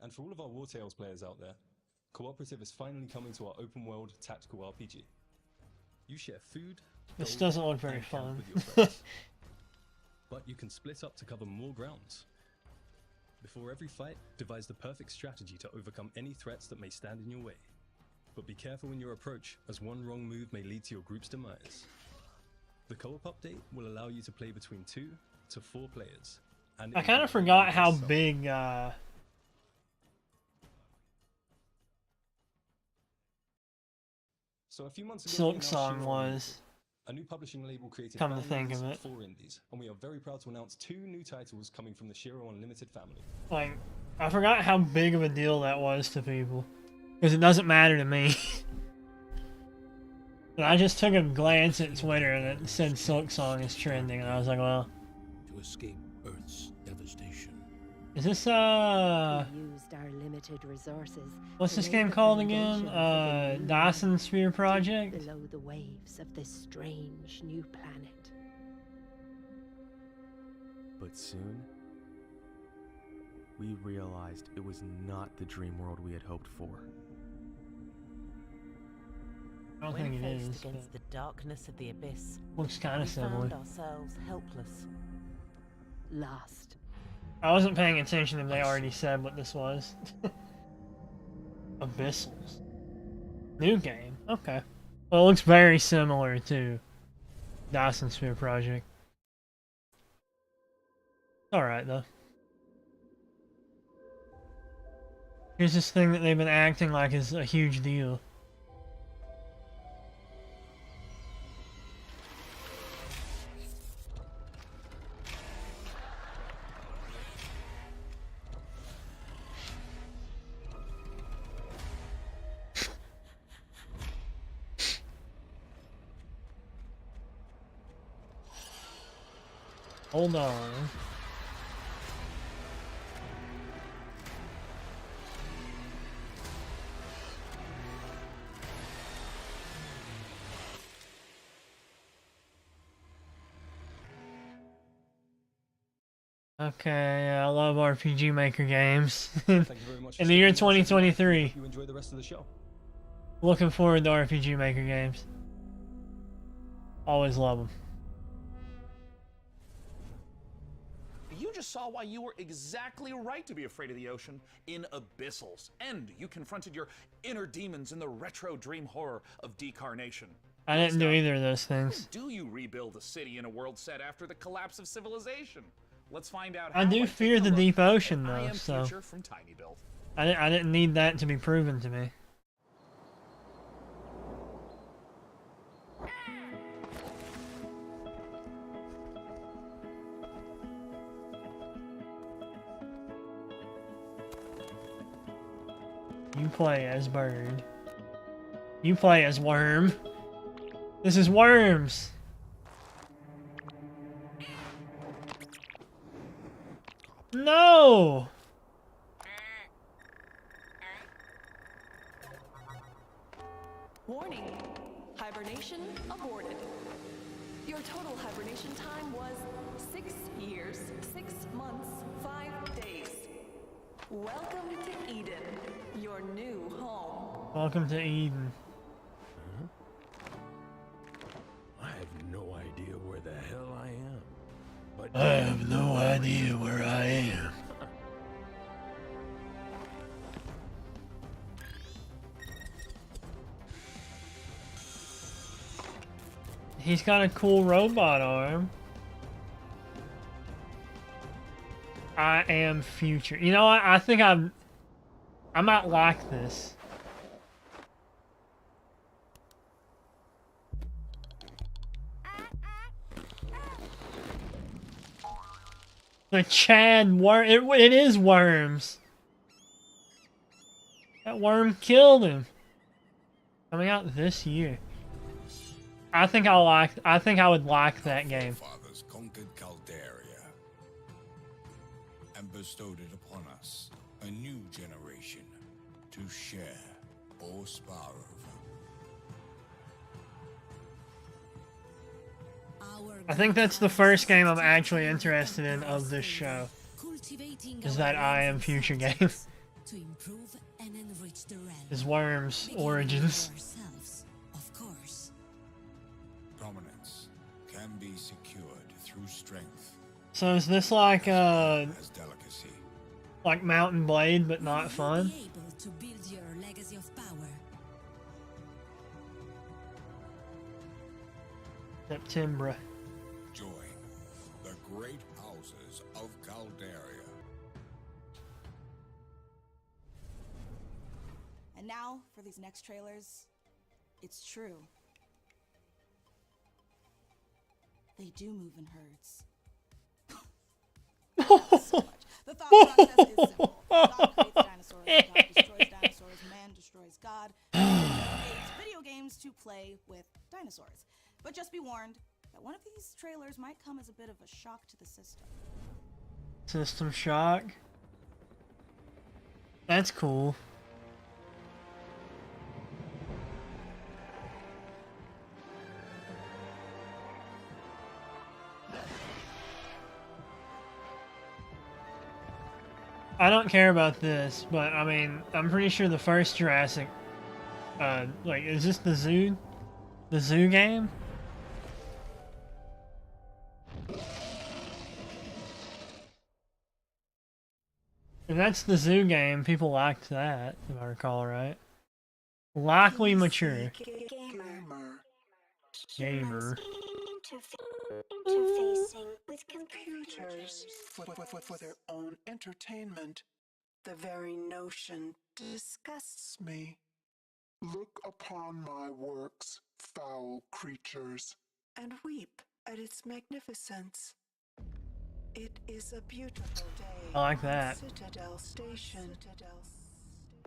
And for all of our War Tales players out there, Cooperative is finally coming to our open world tactical RPG. You share food. This gold, doesn't look very and camp fun. with your friends. But you can split up to cover more grounds. Before every fight, devise the perfect strategy to overcome any threats that may stand in your way. But be careful in your approach, as one wrong move may lead to your group's demise. The co-op update will allow you to play between 2 to 4 players. And I kind of forgot how big So a few months ago, Silk we announced Song Shiro was. Unlimited, a new publishing label created Come to fan think movies of it. for indies, and we are very proud to announce 2 new titles coming from the Shiro Unlimited family. Like, I forgot how big of a deal that was to people. Because it doesn't matter to me. But I just took a glance at Twitter and it said Silk Song is trending, and I was like, well, To escape Earth's devastation. is this, We used our limited resources. what's to this lay game the called again? foundations of a new Dyson Sphere Project? below the waves of this strange new planet. But soon, we realized it was not the dream world we had hoped for. I don't When think it faced is. against the darkness of the abyss, Looks kind we of similar. found ourselves helpless, lost. I wasn't paying attention if they already said what this was. Abyssals. New game. Okay. Well, it looks very similar to Dyson Sphere Project. Alright, though. Here's this thing that they've been acting like is a huge deal. Hold on. Okay, I love RPG Maker games. Thank you very much for In the year sticking with us. 2023. You enjoy the rest of the show. Looking forward to RPG Maker games. Always love them. You just saw why you were exactly right to be afraid of the ocean in Abyssals. And you confronted your inner demons in the retro dream horror of Decarnation. I didn't do either of those things. Do you rebuild a city in a world set after the collapse of civilization? Let's find out I how do take fear a the look deep ocean, at I though, Am so Future from Tiny Build. I didn't need that to be proven to me. You play as Bird. You play as Worm. This is Worms. No! Warning. Hibernation aborted. Your total hibernation time was 6 years, 6 months, 5 days. Welcome to Eden, your new home. Welcome to Eden. I have no idea where I am. He's got a cool robot arm. I am future. You know what? I think I might like this. The Chad worm. It is worms. That worm killed him. Coming out this year. I think I would like that game. Fathers conquered Caldaria and bestowed it upon us, a new generation, to share or spar over. I think that's the first game I'm actually interested in of this show. Is that I Am Future game. To improve and enrich the realm. Is Worms Origins. Of course. Dominance can be secured through strength. So is this like as delicacy. like Mountain Blade but not fun? Be able to build your legacy of power. September. Join the great houses of Caldaria. And now, for these next trailers, it's true. They do move in herds. So much. The thought process is simple. God creates dinosaurs, God destroys dinosaurs, man destroys God. Creates video games to play with dinosaurs. But just be warned that one of these trailers might come as a bit of a shock to the system. System Shock. That's cool. I don't care about this, but I mean, I'm pretty sure the first Jurassic, like, is this the zoo? The zoo game? If that's the zoo game, people liked that, if I recall right. Likely mature. Gamer. Interfacing with computers for their own entertainment. The very notion disgusts me. Look upon my works, foul creatures, and weep at its magnificence. It is a beautiful day. I like that. Citadel Station.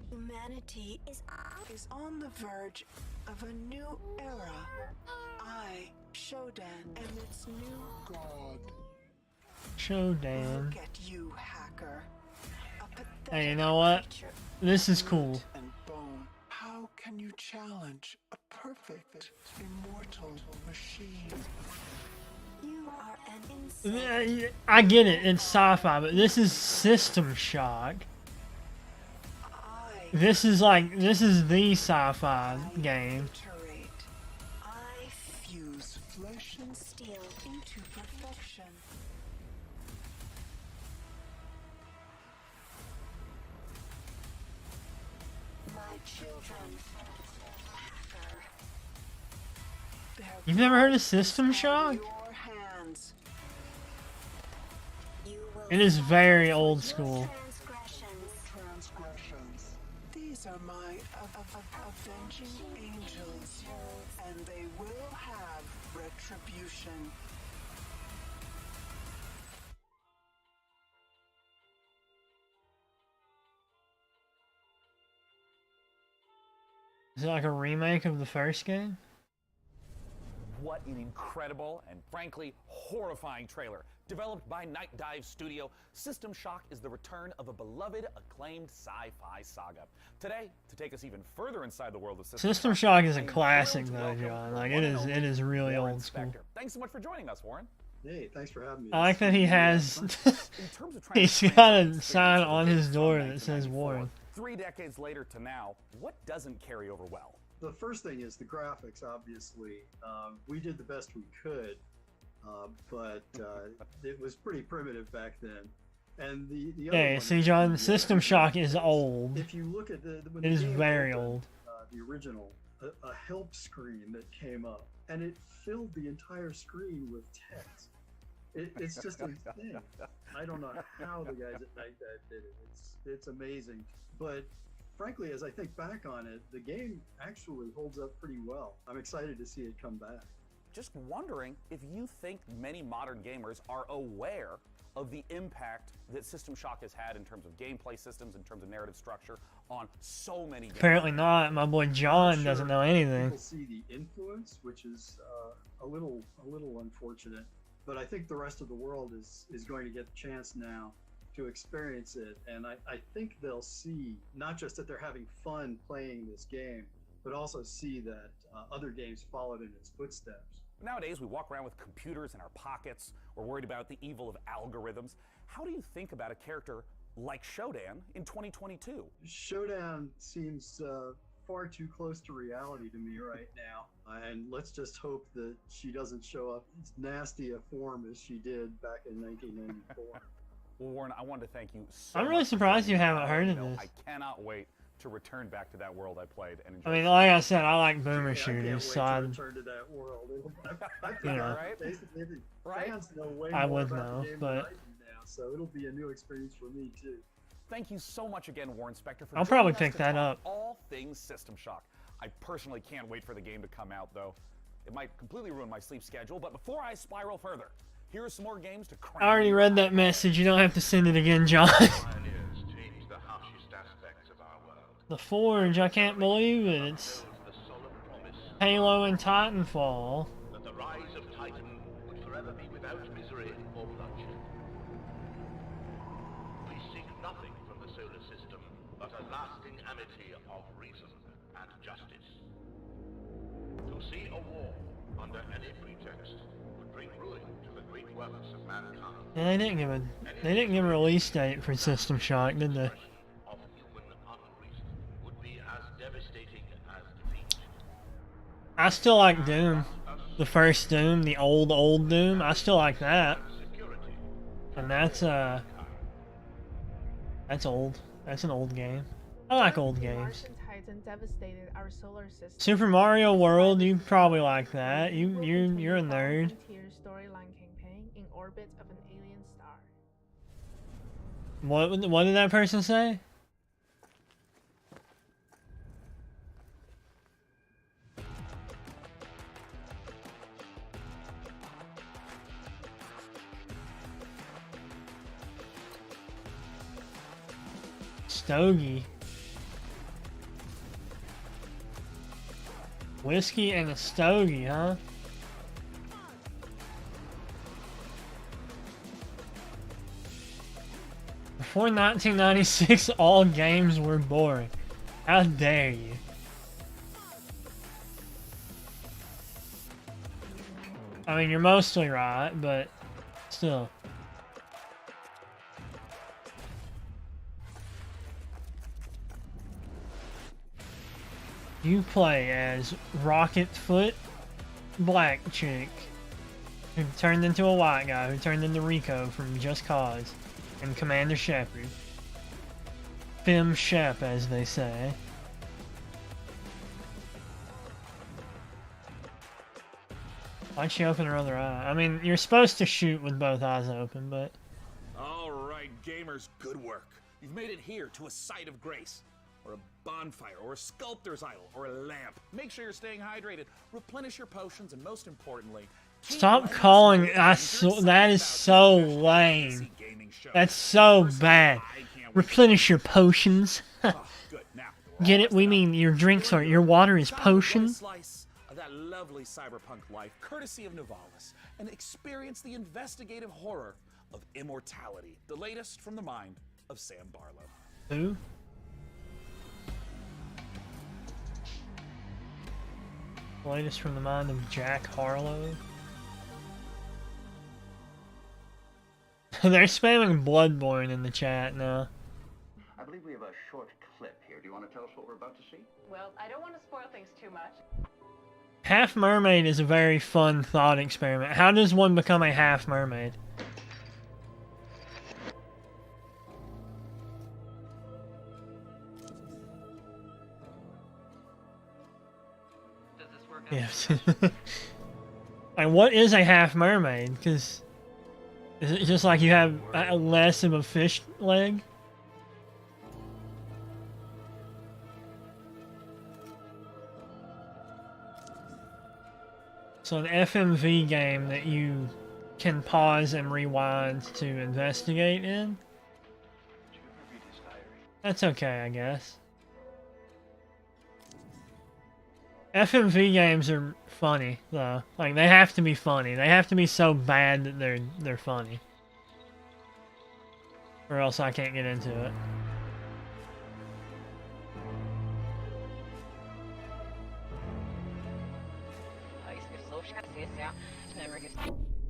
Humanity is on the verge of a new era. I, Shodan, am its new god. Shodan. Look at you, hacker. Hey, you know what? This is cool. And bone. How can you challenge a perfect, immortal machine? You are an insane. I get it, it's sci-fi, but this is System Shock. This is the sci-fi game. I fuse flesh and steel into perfection. My children. You've never heard of System Shock? It is very old school. These are my avenging angels, and they will have retribution. Is it like a remake of the first game? What an incredible and frankly horrifying trailer. Developed by Night Dive Studio, System Shock is the return of a beloved, acclaimed sci-fi saga. Today, to take us even further inside the world of System Shock is a classic though, John. Like it is really old school. Thanks so much for joining us, Warren. Hey, thanks for having me. I like that he has he's got a sign on his door that says Warren. 3 decades later to now, what doesn't carry over well? The first thing is the graphics, obviously. We did the best we could. but it was pretty primitive back then. And the other Hey, one see, is John, the, System Shock is old. If you look at when It the is game very opened, old. The original, a help screen that came up, and it filled the entire screen with text. It's just insane. I don't know how the guys at Night Dive did it. It's amazing. But frankly, as I think back on it, the game actually holds up pretty well. I'm excited to see it come back. Just wondering if you think many modern gamers are aware of the impact that System Shock has had in terms of gameplay systems, in terms of narrative structure, on so many games. Apparently not. My boy John doesn't know anything. People see the influence, which is a little unfortunate. But I think the rest of the world is going to get the chance now to experience it, and I think they'll see not just that they're having fun playing this game, but also see that other games followed in its footsteps. Nowadays, we walk around with computers in our pockets. We're worried about the evil of algorithms. How do you think about a character like Shodan in 2022? Shodan seems far too close to reality to me right now, and let's just hope that she doesn't show up as nasty a form as she did back in 1994. Well, Warren, I wanted to thank you so I'm really much for surprised you joining haven't us. heard You of know, this. I cannot wait to return back to that world I played and enjoy. I mean, like I said, I like boomer shooters, so I, Return to that world. I you know, basically, fans know way I more would about know, the game but than I do now, so it'll be a new experience for me too. Thank you so much again, Warren Spector, for I'll probably joining us pick to that talk up. all things System Shock. I personally can't wait for the game to come out, though. It might completely ruin my sleep schedule, but before I spiral further, here are some more games to cram. I already read that message. You don't have to send it again, John. The Forge, I can't believe it. It's Halo and Titanfall. That the rise of Titan would forever be without misery or bloodshed. We seek nothing from the solar system but a lasting amity of reason and justice. To see a war under any pretext would bring ruin to the great works of mankind. Yeah, they didn't give a release date for System Shock, did they? I still like Doom. The first Doom, the old Doom, I still like that. And that's old. That's an old game. I like old games. Titan devastated our solar system. Super Mario World, you probably like that. You're a nerd. Storyline campaign in orbit of an alien star. What did that person say? Stogie. Whiskey and a stogie, huh? Before 1996, all games were boring. How dare you? I mean, you're mostly right, but still. You play as Rocketfoot, black chick, who turned into a white guy, who turned into Rico from Just Cause, and Commander Shepard. Fem Shep, as they say. Why'd she open her other eye? I mean, you're supposed to shoot with both eyes open, but... All right, gamers, good work. You've made it here to a site of grace, or a bonfire, or a sculptor's idol, or a lamp. Make sure you're staying hydrated, replenish your potions, and most importantly, Stop calling that is so lame. That's so bad. Replenish your potions. Get it? We mean your drinks are your water is potion. Slice of that lovely cyberpunk life, courtesy of Nivalis, and experience the investigative horror of immortality. The latest from the mind of Sam Barlow. Who? The latest from the mind of Jack Harlow. They're spamming Bloodborne in the chat now. I believe we have a short clip here. Do you want to tell us what we're about to see? Well, I don't want to spoil things too much. Half mermaid is a very fun thought experiment. How does one become a half mermaid? Yes. Like, what is a half mermaid? Because is it just like you have less of a fish leg? So an FMV game that you can pause and rewind to investigate in? That's okay, I guess. FMV games are funny, though. Like, they have to be funny. They have to be so bad that they're funny. Or else I can't get into it.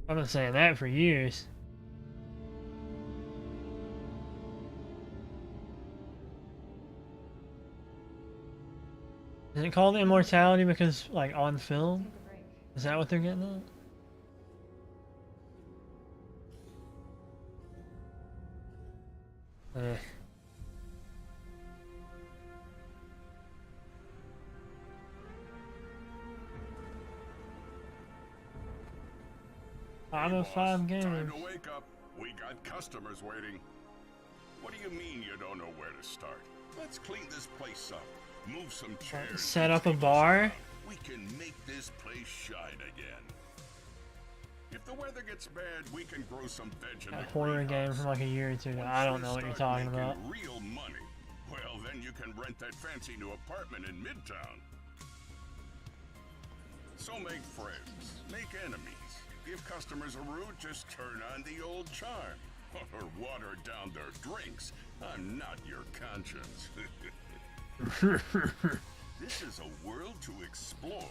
I've been saying that for years. Is it called immortality because, like, on film? Is that what they're getting at? Out of 5 games. Time to wake up. We got customers waiting. What do you mean you don't know where to start? Let's clean this place up. Move some chairs. Set up a bar? We can make this place shine again. If the weather gets bad, we can grow some veg in A the horror game from like a year or two ago. I don't know what you're talking about. Real money. Well, then you can rent that fancy new apartment in Midtown. So make friends, make enemies. Give customers a route, just turn on the old charm. Or water down their drinks. I'm not your conscience. This is a world to explore.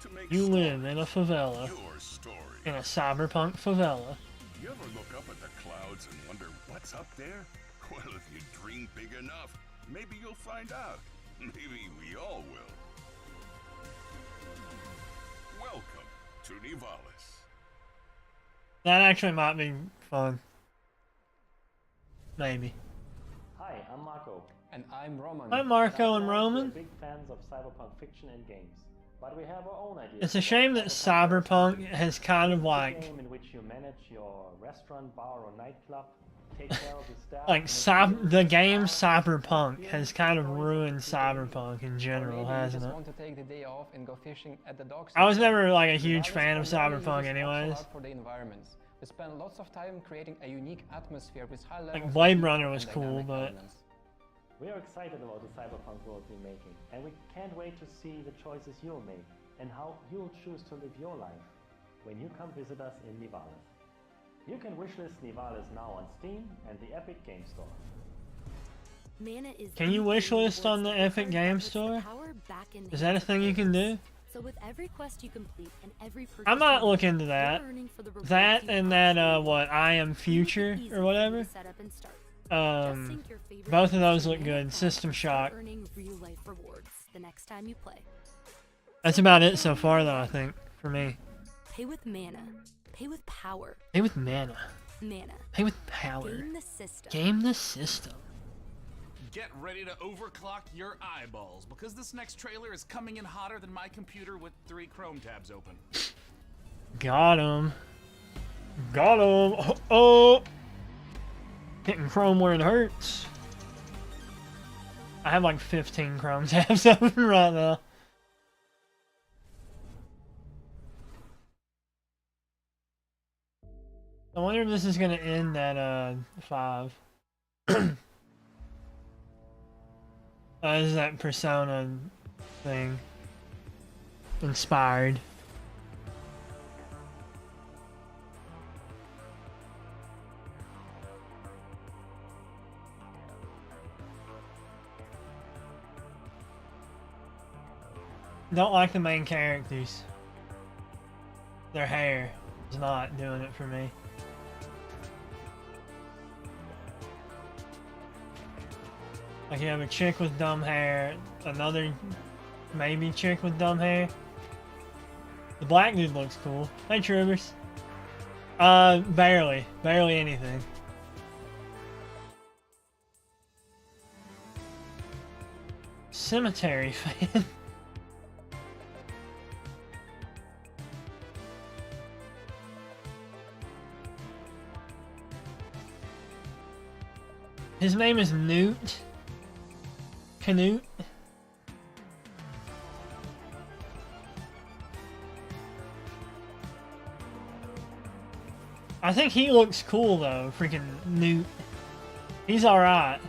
To make You live in a favela. your story. In a cyberpunk favela. You ever look up at the clouds and wonder what's up there? Well, if you dream big enough, maybe you'll find out. Maybe we all will. Welcome to Nivalis. That actually might be fun. Maybe. Hi, I'm Marco. And I'm Roman. Hi, Marco and We're Roman. big fans of cyberpunk fiction and games, but we have our own ideas. It's a shame that Cyberpunk has kind of It's a like game in which you manage your restaurant, bar, or nightclub, take care of the staff. the game Cyberpunk has kind of ruined Cyberpunk in general, Maybe you hasn't just it? want to take the day off and go fishing at the docks. I was never like a huge Nivalis fan of primarily Cyberpunk uses anyways. pixel art for the environments. We spend lots of time creating a unique atmosphere with high levels Like of Blade detail Runner and was cool, dynamic but elements. We are excited about the cyberpunk world we're making, and we can't wait to see the choices you'll make and how you'll choose to live your life when you come visit us in Nivalis. You can wishlist Nivalis now on Steam and the Epic Game Store. Mana is can you wishlist on the Epic Game Store? Is that a thing you can do? So with every quest you complete and every purchase I might you look make, into that. you're earning for the rewards That you and have. that what I Am Future or whatever. Set up and start. Both of those look good. System Shock. Earning real life rewards the next time you play. That's about it so far though, I think, for me. Pay with mana. Pay with power. Pay with mana. Mana. Pay with power. Game the system. Game the system. Get ready to overclock your eyeballs, because this next trailer is coming in hotter than my computer with 3 Chrome tabs open. Got him. Got him. Oh. Hitting Chrome where it hurts. I have like 15 Chrome tabs open right now. I wonder if this is gonna end at 5. Is that Persona thing inspired? Don't like the main characters. Their hair is not doing it for me. Like you have a chick with dumb hair, another maybe chick with dumb hair, The black dude looks cool. Hey, Troopers. Barely anything. Cemetery fan. His name is Newt. Canute. I think he looks cool though, freaking Newt. He's alright.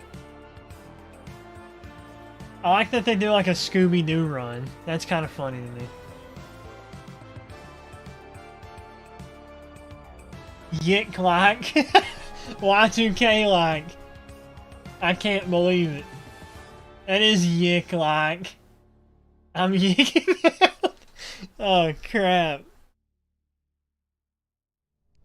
I like that they do like a Scooby-Doo run. That's kind of funny to me. Yik like. Y2K like. I can't believe it. That is Yik like. I'm yicking out. Oh crap.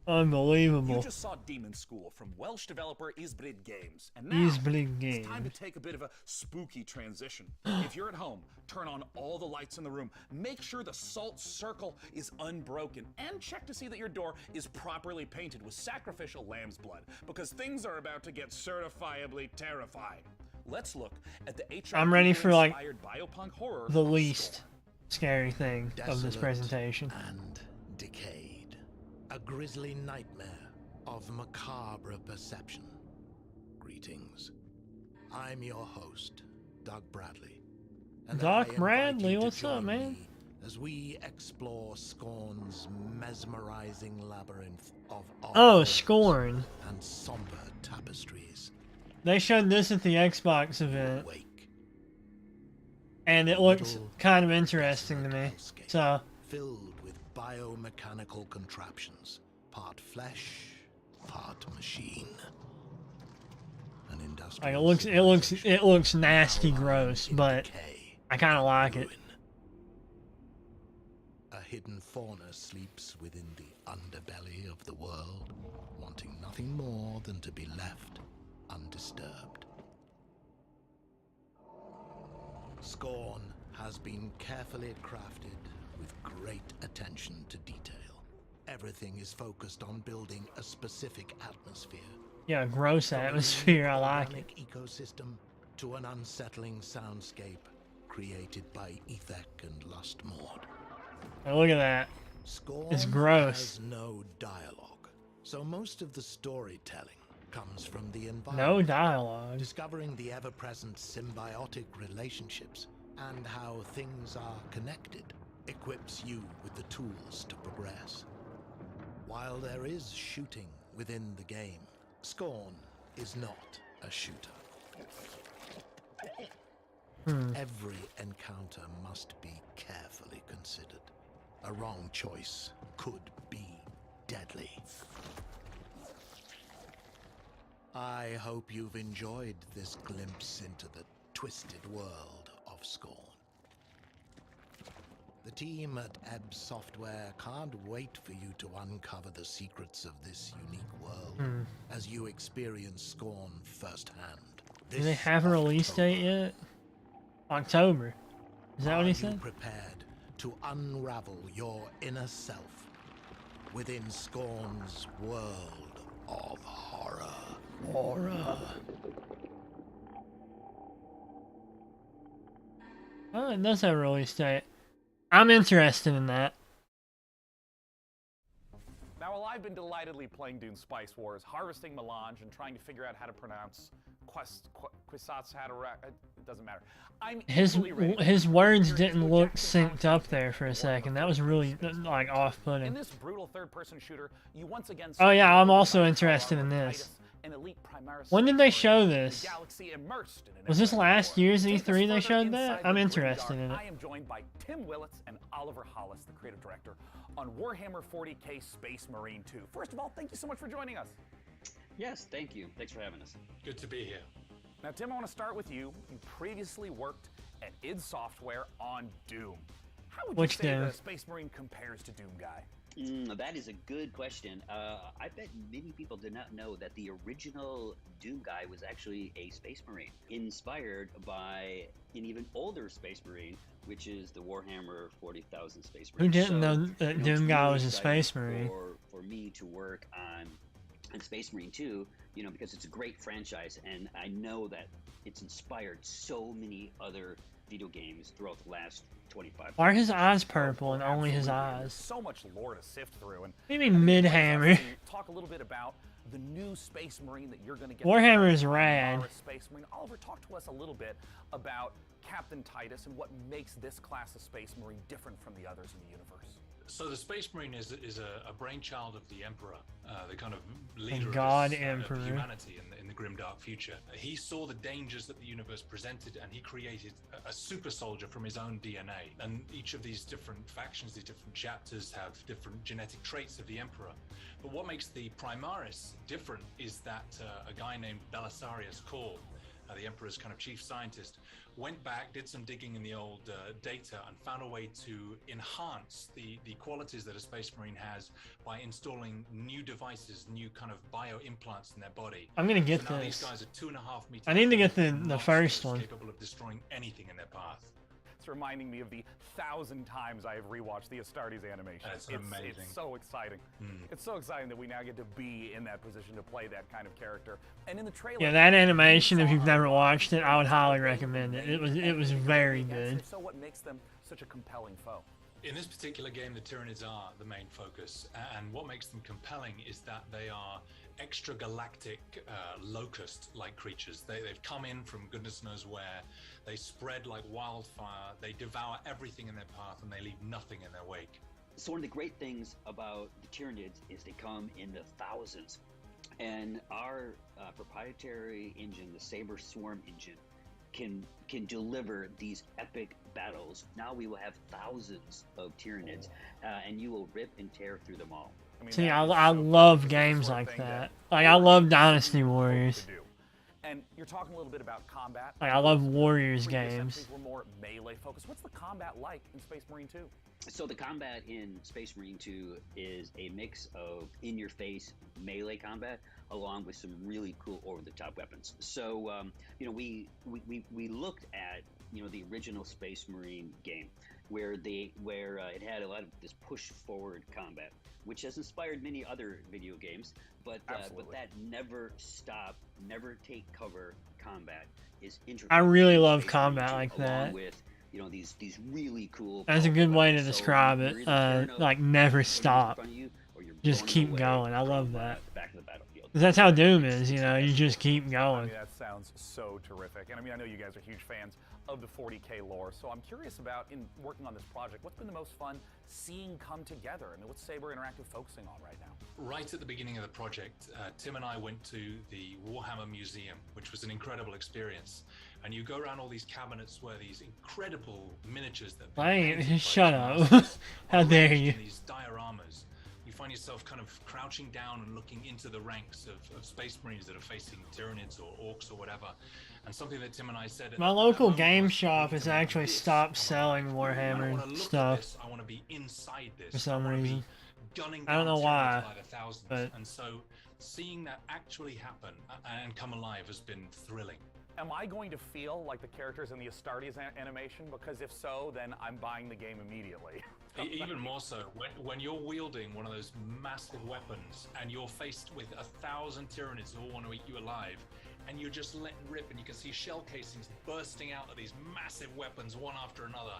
Unbelievable. You just saw Demon School from Welsh developer Ysbryd Games. And now Ysbryd it's time to Games. take a bit of a spooky transition. If you're at home, turn on all the lights in the room. Make sure the salt circle is unbroken. And check to see that your door is properly painted with sacrificial lamb's blood. Because things are about to get certifiably terrifying. Let's look at the I'm ready for like inspired biopunk horror the least scary thing of this presentation. And decayed. A grisly nightmare of macabre perception. Greetings. I'm your host, Doug Bradley. And I Doc invite Bradley, you to what's up, join man? me as we explore Scorn's mesmerizing labyrinth of Oh, horrors Scorn. and somber tapestries. They showed this at the Xbox event. And it looks kind of interesting to me. So, Filled with biomechanical contraptions, part flesh, part machine. An like industrial it looks nasty gross, but I kind of like it. A hidden fauna sleeps within the underbelly of the world, wanting nothing more than to be left undisturbed. Scorn has been carefully crafted with great attention to detail. Everything is focused on building a specific atmosphere. Yeah, gross atmosphere, I like it. Organic ecosystem to an unsettling soundscape created by Ethek and Lustmord. Oh, look at that. It's gross. Has no dialogue, so most of the storytelling comes from the environment. No dialogue. Discovering the ever-present symbiotic relationships and how things are connected equips you with the tools to progress. While there is shooting within the game, Scorn is not a shooter. Every encounter must be carefully considered. A wrong choice could be deadly. I hope you've enjoyed this glimpse into the twisted world of Scorn. The team at Ebb Software can't wait for you to uncover the secrets of this unique world as you experience Scorn firsthand. Do they have a release date yet? October. Is that what he Are you said? prepared to unravel your inner self within Scorn's world of horror? Horror. Oh, it does have a release date. I'm interested in that. Now, while I've been delightedly playing Dune Spice Wars, harvesting melange, and trying to figure out how to pronounce it doesn't matter. I'm equally ready His words didn't look synced up there for a second. That was really like In off-putting. this brutal third-person shooter, you once again Oh yeah, I'm also interested in this. an elite Primaris When did they show this? galaxy immersed in an Was this last year's Take us E3 they further showed that? inside I'm the interested Grimdark. in it. I am joined by Tim Willits and Oliver Hollis, the creative director, on Warhammer 40k Space Marine 2. First of all, thank you so much for joining us. Yes, thank you. Thanks for having us. Good to be here. Now, Tim, I want to start with you. You previously worked at id Software on Doom. How would Which you say Doom? the Space Marine compares to Doom Guy? That is a good question. I bet many people did not know that the original Doom guy was actually a Space Marine, inspired by an even older Space Marine, which is the Warhammer 40,000 Space Marine. Who didn't know that Doom guy was a Space Marine? For me to work on Space Marine 2, you know, because it's a great franchise, and I know that it's inspired so many other video games throughout the last 25. Why are his eyes purple and only his eyes? So much lore to sift through, and What do you mean mid-hammer? talk a little bit about the new Space Marine that you're going to get. Warhammer is rad. Space Marine. Oliver, talk to us a little bit about Captain Titus and what makes this class of Space Marine different from the others in the universe. So the Space Marine is a brainchild of the Emperor, the kind of leader God of Emperor. humanity in the grim dark future. He saw the dangers that the universe presented, and he created a super soldier from his own DNA. And each of these different factions, these different chapters, have different genetic traits of the Emperor. But what makes the Primaris different is that a guy named Belisarius Cawl, the Emperor's kind of chief scientist, went back, did some digging in the old data, and found a way to enhance the qualities that a Space Marine has by installing new devices, new kind of bio implants in their body. I'm gonna get so now this. These guys are 2.5 meters. I need to get the monsters first one. capable of destroying anything in their path. It's reminding me of the 1,000 times I have rewatched the Astartes animation. It's amazing. It's so exciting. It's so exciting that we now get to be in that position to play that kind of character. And in the trailer, Yeah, that animation, if you've never watched it, I would highly recommend it. It was very good. So what makes them such a compelling foe? In this particular game, the Tyranids are the main focus, and what makes them compelling is that they are extragalactic locust-like creatures. They've come in from goodness knows where. They spread like wildfire. They devour everything in their path, and they leave nothing in their wake. So one of the great things about the Tyranids is they come in the thousands, and our proprietary engine, the Saber Swarm engine, can deliver these epic battles. Now we will have thousands of Tyranids, and you will rip and tear through them all. See, I love games like that. Like, I love Dynasty Warriors. And you're talking a little bit about combat. Like, I love Warriors Previous games. entries were more melee focused. What's the combat like in Space Marine 2? So the combat in Space Marine 2 is a mix of in-your-face melee combat along with some really cool over-the-top weapons. So you know, we looked at, you know, the original Space Marine game where it had a lot of this push-forward combat, which has inspired many other video games, but that never stop, never take cover combat is integral. I really to love Space combat Marine 2, like along that. with, you know, these really cool. That's a good way to describe it. Like, never stop. Just keep going. I love that. Back to the battlefield. 'Cause that's how Doom is, you know, you just keep I going. mean, that sounds so terrific. And I mean, I know you guys are huge fans of the 40K lore, so I'm curious about, in working on this project, what's been the most fun seeing come together? I mean, what's Saber Interactive focusing on right now? Right at the beginning of the project, Tim and I went to the Warhammer Museum, which was an incredible experience. And you go around all these cabinets where these incredible miniatures that Shut up. How dare you. these dioramas. You find yourself kind of crouching down and looking into the ranks of Space Marines that are facing Tyranids or Orcs or whatever. And something that Tim and I said... My local game shop has actually stopped selling Warhammer stuff I want to be inside this. for some I wanna be reason. gunning I don't know down why, Tyranids by the thousands. but And so seeing that actually happen and come alive has been thrilling. Am I going to feel like the characters in the Astartes animation? Because if so, then I'm buying the game immediately. Even more so, when you're wielding one of those massive weapons and you're faced with 1,000 Tyranids who all want to eat you alive, and you're just letting rip and you can see shell casings bursting out of these massive weapons one after another.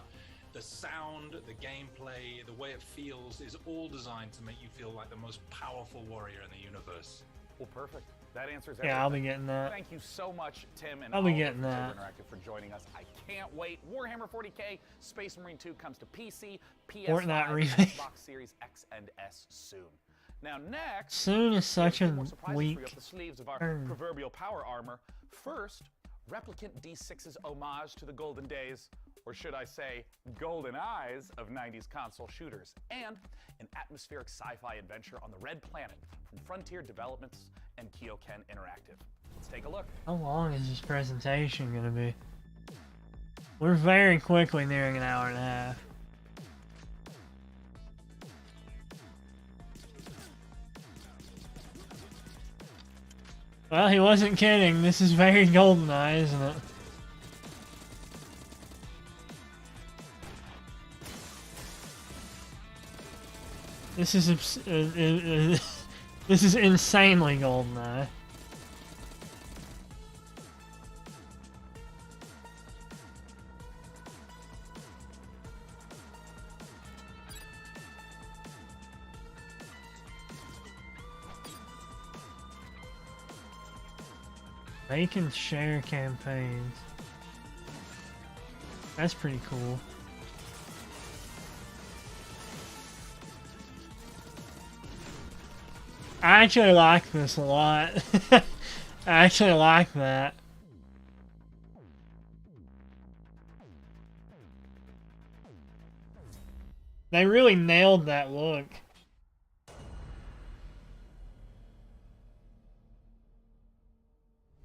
The sound, the gameplay, the way it feels is all designed to make you feel like the most powerful warrior in the universe. Well, perfect. That answers everything. Yeah, I'll be getting that. Thank you so much, Tim and I'll be Oliver getting from that. Saber Interactive for joining us. I can't wait. Warhammer 40K, Space Marine 2 comes to PC, Fortnite PS5, remake. Xbox Series X and S soon. Now next, Soon is such a more surprises for you weak up the sleeves of our term. proverbial power armor. First, Replicant D6's homage to the golden days, or should I say, golden eyes of 90s console shooters, and an atmospheric sci-fi adventure on the Red Planet from Frontier Developments and Kyoken Interactive. Let's take a look. How long is this presentation gonna be? We're very quickly nearing an hour and a half. Well, he wasn't kidding. This is very GoldenEye, isn't it? This is this is insanely GoldenEye. They can share campaigns. That's pretty cool. I actually like this a lot. I actually like that. They really nailed that look.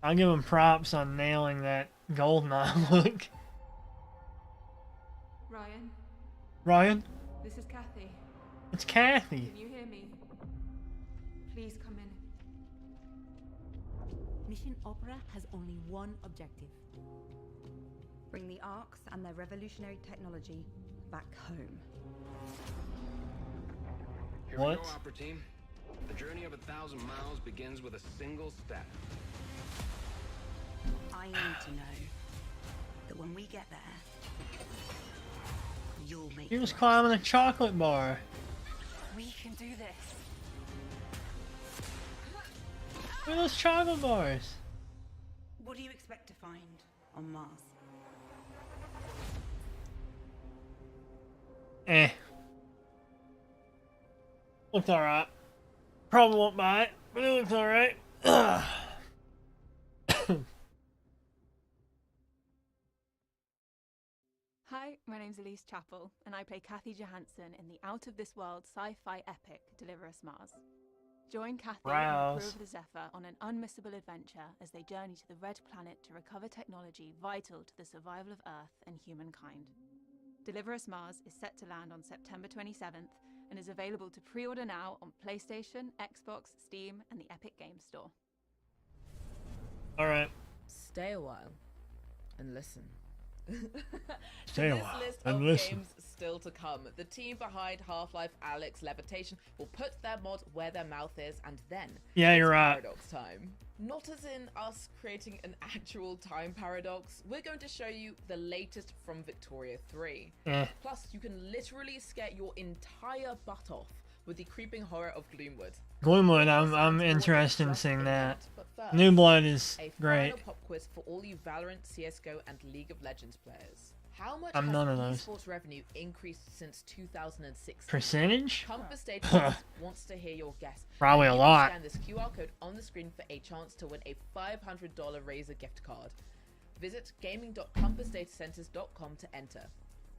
I'll give them props on nailing that GoldenEye look. Ryan? Ryan? This is Kathy. It's Kathy. Can you hear me? Please come in. Mission Opera has only one objective. Bring the Arks and their revolutionary technology back home. Here we go, Opera Team. The journey of 1,000 miles begins with a single step. I need to know that when we get there, you'll make He was climbing a chocolate bar. We can do this. Look at those chocolate bars. What do you expect to find on Mars? Eh. Looked alright. Probably won't buy it, but it looks alright. Hi, my name's Elise Chappell, and I play Kathy Johansson in the out-of-this-world sci-fi epic Deliver Us Mars. Join Kathy and the crew of the Zephyr on an unmissable adventure as they journey to the Red Planet to recover technology vital to the survival of Earth and humankind. Deliver Us Mars is set to land on September 27th and is available to pre-order now on PlayStation, Xbox, Steam, and the Epic Games Store. Alright. Stay a while and listen. Stay a This while list and of listen. games still to come. The team behind Half-Life Alyx Levitation will put their mod where their mouth is, and then Yeah, you're it's right. Paradox time. Not as in us creating an actual time paradox. We're going to show you the latest from Victoria 3. Plus, you can literally scare your entire butt off with the creeping horror of Gloomwood. Gloomwood, I'm interested in seeing that. New Blood is A great. final pop quiz for all you Valorant, CSGO, and League of Legends players. How much I'm has none of those. esports revenue increased since 2006? Percentage? Compass Data wants to hear your guess. Probably a You can lot. Scan this QR code on the screen for a chance to win a $500 Razer gift card. Visit gaming.compassdatacenters.com to enter.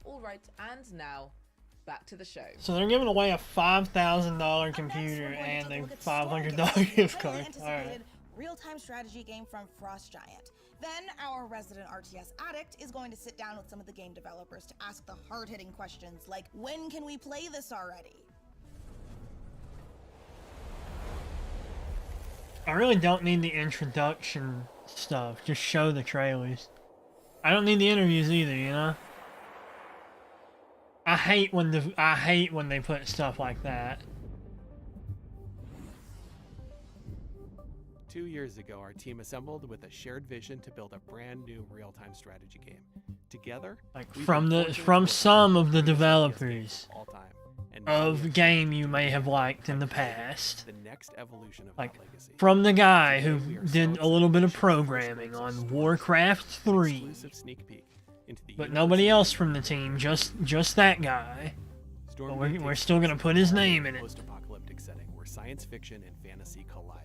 All right, and now back to the show. So they're giving away a $5,000 computer and a $500 gift card. Alright. Real-time strategy game from Frost Giant. Then our resident RTS addict is going to sit down with some of the game developers to ask the hard-hitting questions like, when can we play this already? I really don't need the introduction stuff. Just show the trailers. I don't need the interviews either, you know? I hate when they put stuff like that. 2 years ago, our team assembled with a shared vision to build a brand new real-time strategy game. Together, From some of the developers all time, and of game you may have liked in the past. the next evolution of Like that legacy. from the guy who did a little bit of programming on Warcraft 3. Exclusive sneak peek into the But nobody else from the team, just that guy. But we're still gonna put his name in it. Post-apocalyptic setting where science fiction and fantasy collide.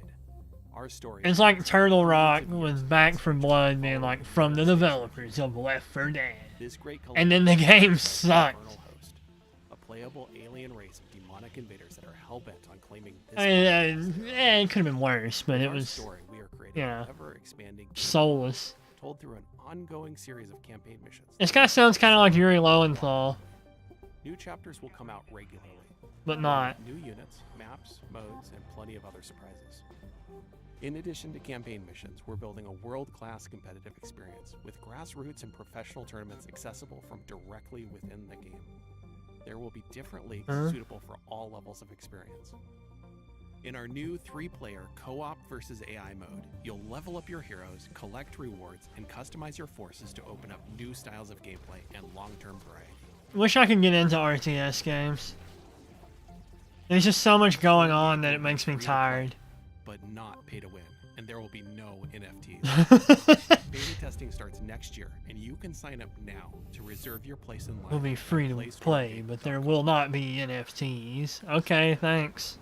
Our story. It's like Turtle Rock was Back for Blood being like from the developers of Left 4 Dead. This great And then the game sucked. A playable alien race of demonic invaders that are hell-bent on claiming this. It could have been worse, but In it our was, story, we are creating you an know, ever-expanding game soulless. told through an ongoing series of campaign missions. This guy sounds kind of like Yuri Lowenthal. New chapters will come out regularly, but not. New units, maps, modes, and plenty of other surprises. In addition to campaign missions, we're building a world-class competitive experience with grassroots and professional tournaments accessible from directly within the game. There will be different leagues suitable for all levels of experience. In our new 3-player co-op versus AI mode, you'll level up your heroes, collect rewards, and customize your forces to open up new styles of gameplay and long-term variety. Wish I could get into RTS games. There's just so much going on that it makes me tired. But not pay to win, and there will be no NFTs. Beta testing starts next year, and you can sign up now to reserve your place in line. Will be free to play, but there will not be NFTs. Okay, thanks.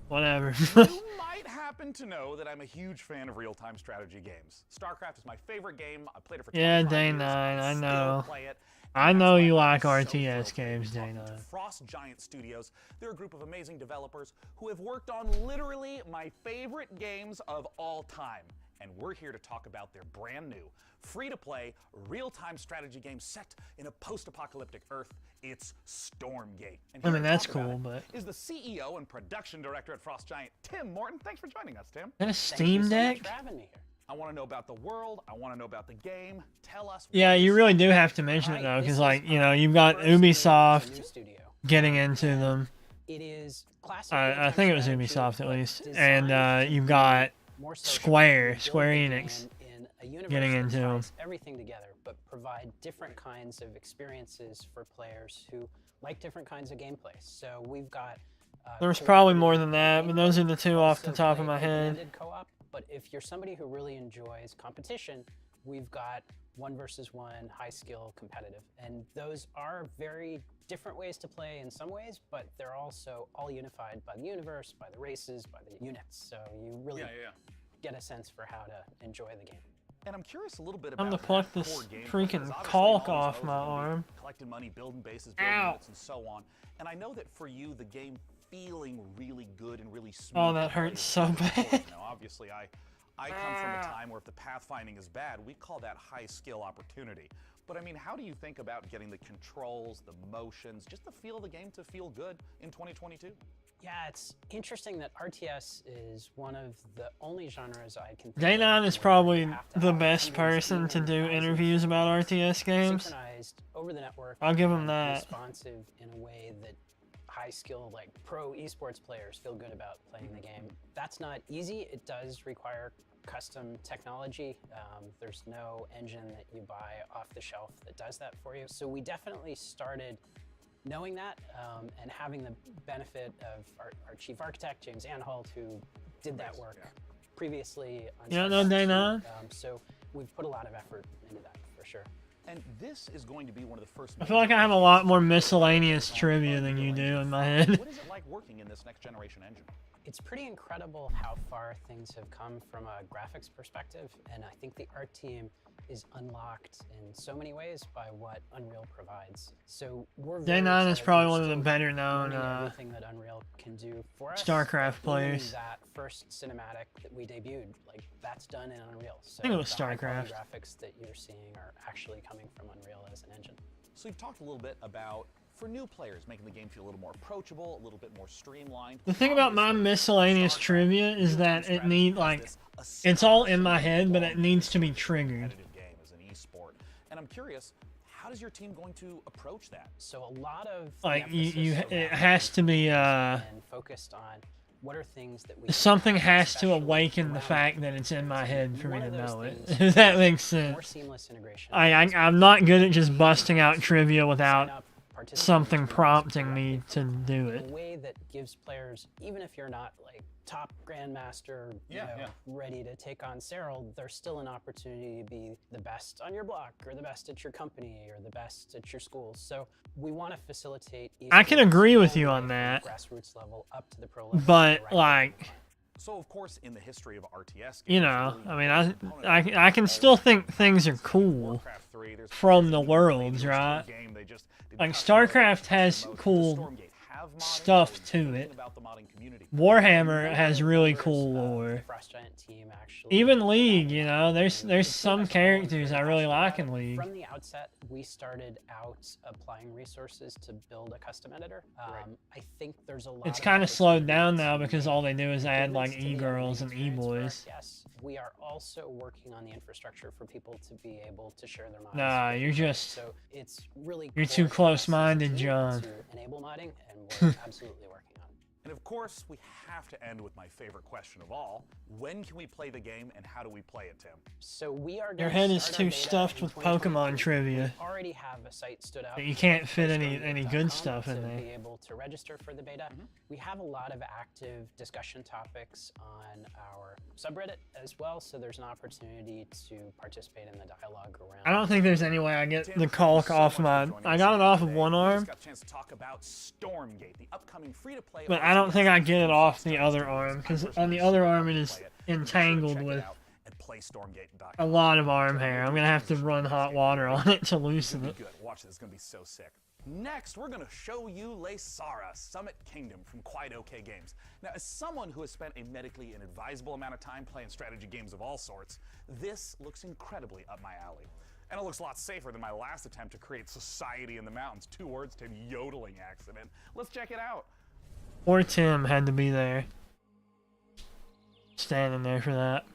Whatever. You might happen to know that I'm a huge fan of real-time strategy games. StarCraft is my favorite game. I played it for 25 Day9, years. I know. Play it. I know you like RTS games, Day9. Frost Giant Studios. They're a group of amazing developers who have worked on literally my favorite games of all time. And we're here to talk about their brand new, free-to-play, real-time strategy game set in a post-apocalyptic Earth. It's Stormgate. And I mean, that's cool, but... is the CEO and production director at Frost Giant, Tim Morton. Thanks for joining us, Tim. Is that a Steam Deck? for having me here. I want to know about the world. I want to know about the game. Tell us. Yeah, you really do have to mention it, though, because, like, you know, you've got Ubisoft getting into them. It is I think it was Ubisoft, at least. And you've got Square Enix getting into them. Everything together, but provide different kinds of experiences for players who like different kinds of gameplay. So we've got. There's probably more than that, but those are the two off the top of my head. Co-op, but if you're somebody who really enjoys competition, we've got 1 versus 1, high skill, competitive, and those are very different ways to play in some ways, but they're also all unified by the universe, by the races, by the units. So you really get a sense for how to enjoy the game. And I'm curious a little bit about I'm to pluck this freaking caulk off my arm. Collecting money, building bases, building units, and so on. And I know that for you, the game feeling really good and really smooth. Oh, that hurts so bad. Now, obviously, I come from a time where if the pathfinding is bad, we call that high skill opportunity. But I mean, how do you think about getting the controls, the motions, just the feel of the game to feel good in 2022? Yeah, it's interesting that RTS is one of the only genres I can think Day9 is probably the best person to do interviews about RTS games. Synchronized over the network. I'll give him that. Responsive in a way that high skill, like pro esports players feel good about playing the game. That's not easy. It does require custom technology. There's no engine that you buy off the shelf that does that for you. So we definitely started knowing that and having the benefit of our chief architect, James Anhalt, who did that work previously. On Day9? So we've put a lot of effort into that for sure. And this is going to be one of the first. I feel like I have a lot more miscellaneous trivia than you do in my head. What is it like working in this next generation engine? It's pretty incredible how far things have come from a graphics perspective, and I think the art team is unlocked in so many ways by what Unreal provides. So we're Day9 is probably one of the better known everything that Unreal can do for us. StarCraft players. That first cinematic that we debuted, like that's done in Unreal. So I think it was the StarCraft. graphics that you're seeing are actually coming from Unreal as an engine. So you've talked a little bit about, for new players, making the game feel a little more approachable, a little bit more streamlined. The thing about my miscellaneous trivia is that it it's all in my head, but it needs to be triggered. Game as an esport. And I'm curious, how is your team going to approach that? So a lot of like it has to be and focused on what are things that we something has to awaken the fact that it's in my head for me to know it. If that makes sense. More seamless integration. I'm not good at just busting out trivia without something prompting me to do it. A way that gives players, even if you're not like top grandmaster, ready to take on Cyril, there's still an opportunity to be the best on your block, or the best at your company, or the best at your school. So we want to facilitate. I can agree with you on that. Grassroots level up to the pro level. But like. So of course, in the history of RTS, you know, I mean, I can still think things are cool from the worlds, right? Like StarCraft has cool have modding, stuff to thinking it. about the modding community. Warhammer has really cool lore. Frost Giant team actually. Even League, you know, there's some characters I really like in League. From the outset, we started out applying resources to build a custom editor. I think there's a lot. It's kind of slowed down now because all they do is add like e-girls and e-boys. Yes, we are also working on the infrastructure for people to be able to share their mods. Nah, you're just So it's really you're too close-minded, John. to enable modding, and we're absolutely working on it. And of course, we have to end with my favorite question of all. When can we play the game and how do we play it, Tim? So we are Your gonna head is start our too beta stuffed in with 2023. Pokemon trivia. We already have a site stood up. That you can't fit any good PlayStory.com stuff in to there. be able to register for the beta. We have a lot of active discussion topics on our subreddit as well, so there's an opportunity to participate in the dialogue around. I don't think there's any way I get the caulk off my. I got it off of one arm, Got a chance to talk about Stormgate, the upcoming free-to-play. but I don't think I get it off the other arm because on the other arm it is entangled with a lot of arm hair. I'm gonna have to run hot water on it to loosen it. Good. Watch this. It's gonna be so sick. Next, we're gonna show you Leysara, Summit Kingdom from Quite OK Games. Now, as someone who has spent a medically inadvisable amount of time playing strategy games of all sorts, this looks incredibly up my alley. And it looks a lot safer than my last attempt to create society in the mountains. 2 words, Tim, yodeling accident. Let's check it out. Or Tim had to be there, standing there for that.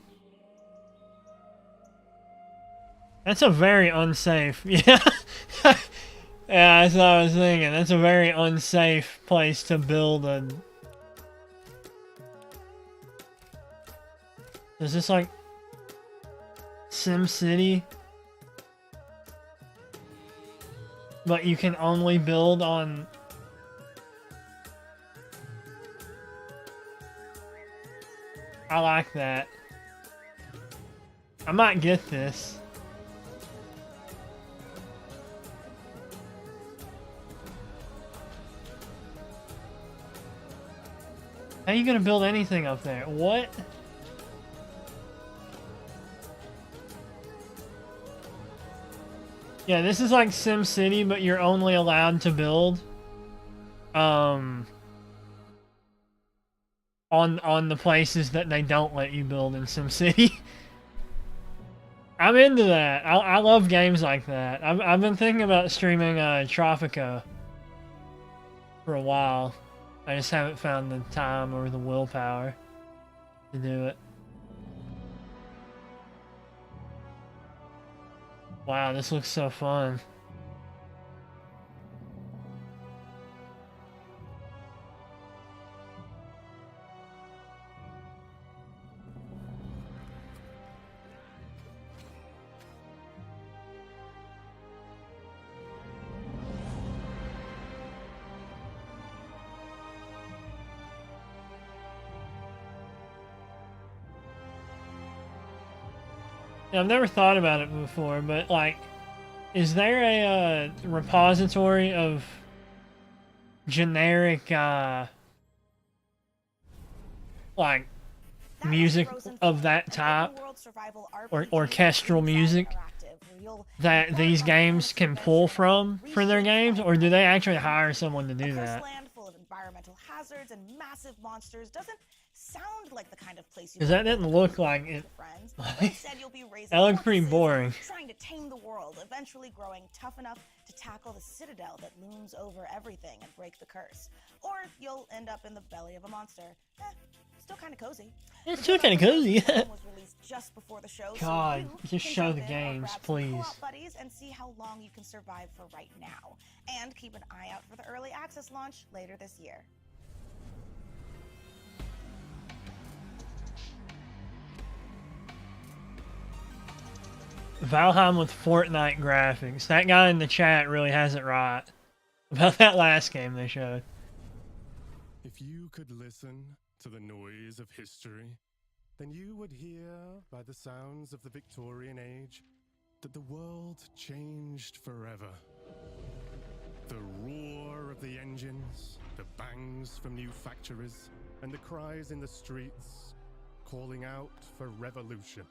That's a very unsafe. Yeah. Yeah, that's what I was thinking. That's a very unsafe place to build a... Is this like SimCity? But you can only build on... I like that. I might get this. How are you gonna build anything up there? What? Yeah, this is like SimCity, but you're only allowed to build on the places that they don't let you build in SimCity. I'm into that. I love games like that. I've been thinking about streaming Tropico for a while. I just haven't found the time or the willpower to do it. Wow, this looks so fun. Yeah, I've never thought about it before, but like, is there a repository of generic like music of that type or orchestral music that these games can pull from for their games, or do they actually hire someone to do that? Land full of environmental hazards and massive monsters doesn't sound like the kind of place you Because that didn't look like it. Instead, you'll be raising That looked pretty horses, boring. trying to tame the world, eventually growing tough enough to tackle the citadel that looms over everything and break the curse. Or you'll end up in the belly of a monster. Still kind of cozy. It's still kind of cozy. was released just before the show, God, so you just can show jump the in or games, grab some please. co-op buddies and see how long you can survive for right now. And keep an eye out for the early access launch later this year. Valheim with Fortnite graphics. That guy in the chat really has it right about that last game they showed. If you could listen to the noise of history, then you would hear by the sounds of the Victorian Age that the world changed forever. The roar of the engines, the bangs from new factories, and the cries in the streets calling out for revolution.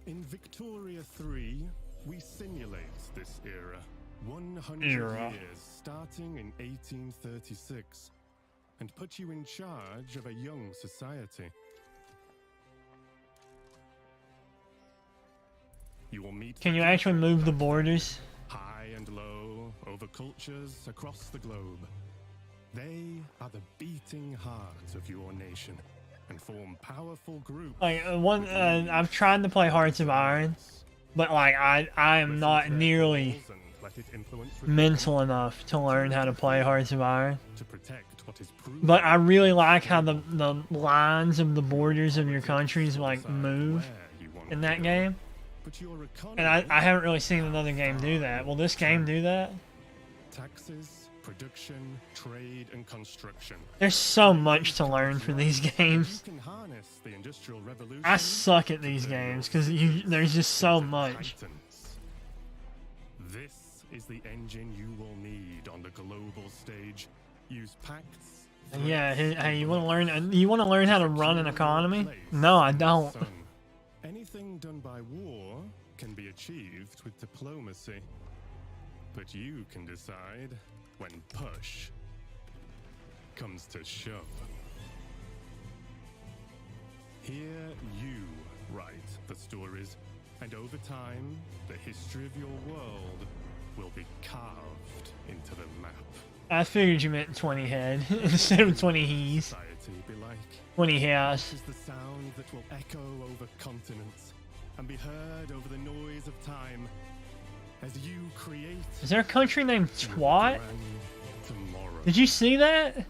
In Victoria 3, we simulate this era, 100 Era. years starting in 1836 and put you in charge of a young society. You will meet Can you actually move the borders? high and low over cultures across the globe. They are the beating heart of your nation and form powerful groups. Like I've tried to play Hearts of Iron, but like I am not nearly mental enough to learn how to play Hearts of Iron. To protect what is proven. But I really like how the lines of the borders of your countries like move in that game. And I haven't really seen another game do that. Will this game do that? Taxes, production, trade, and construction. There's so much to learn for these games. You can harness the Industrial Revolution. I suck at these games because there's just so much. This is the engine you will need on the global stage. Use pacts. Yeah, hey, you want to learn? You want to learn how to run an economy? No, I don't. Anything done by war can be achieved with diplomacy. But you can decide when push comes to shove. Here you write the stories, and over time, the history of your world will be carved into the map. I figured you meant 20 head instead of 20 he's. Society be like. 20 house. This is the sound that will echo over continents and be heard over the noise of time as you create. Is there a country named Twat? Tomorrow. Did you see that?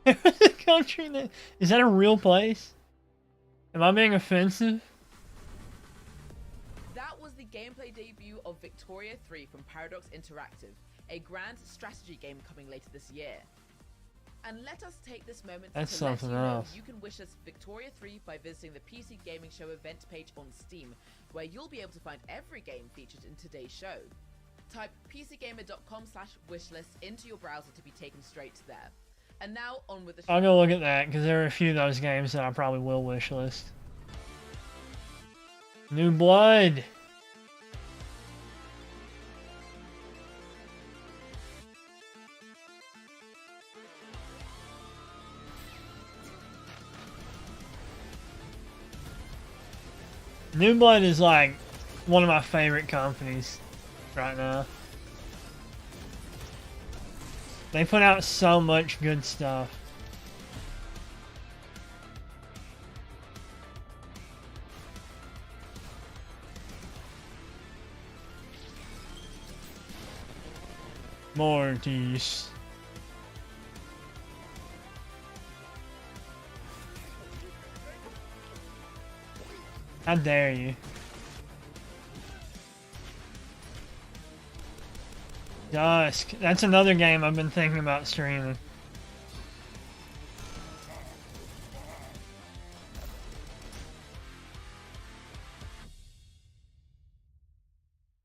There was a country name. Is that a real place? Am I being offensive? That was the gameplay debut of Victoria 3 from Paradox Interactive, a grand strategy game coming later this year. And let us take this moment to let you know you can wish us Victoria 3 by visiting the PC Gaming Show event page on Steam, where you'll be able to find every game featured in today's show. Type pcgamer.com/wishlist into your browser to be taken straight to there. And now on with the show. I'll go look at that because there are a few of those games that I probably will wishlist. New Blood. New Blood is like one of my favorite companies right now. They put out so much good stuff. Mortis. How dare you? Dusk. That's another game I've been thinking about streaming.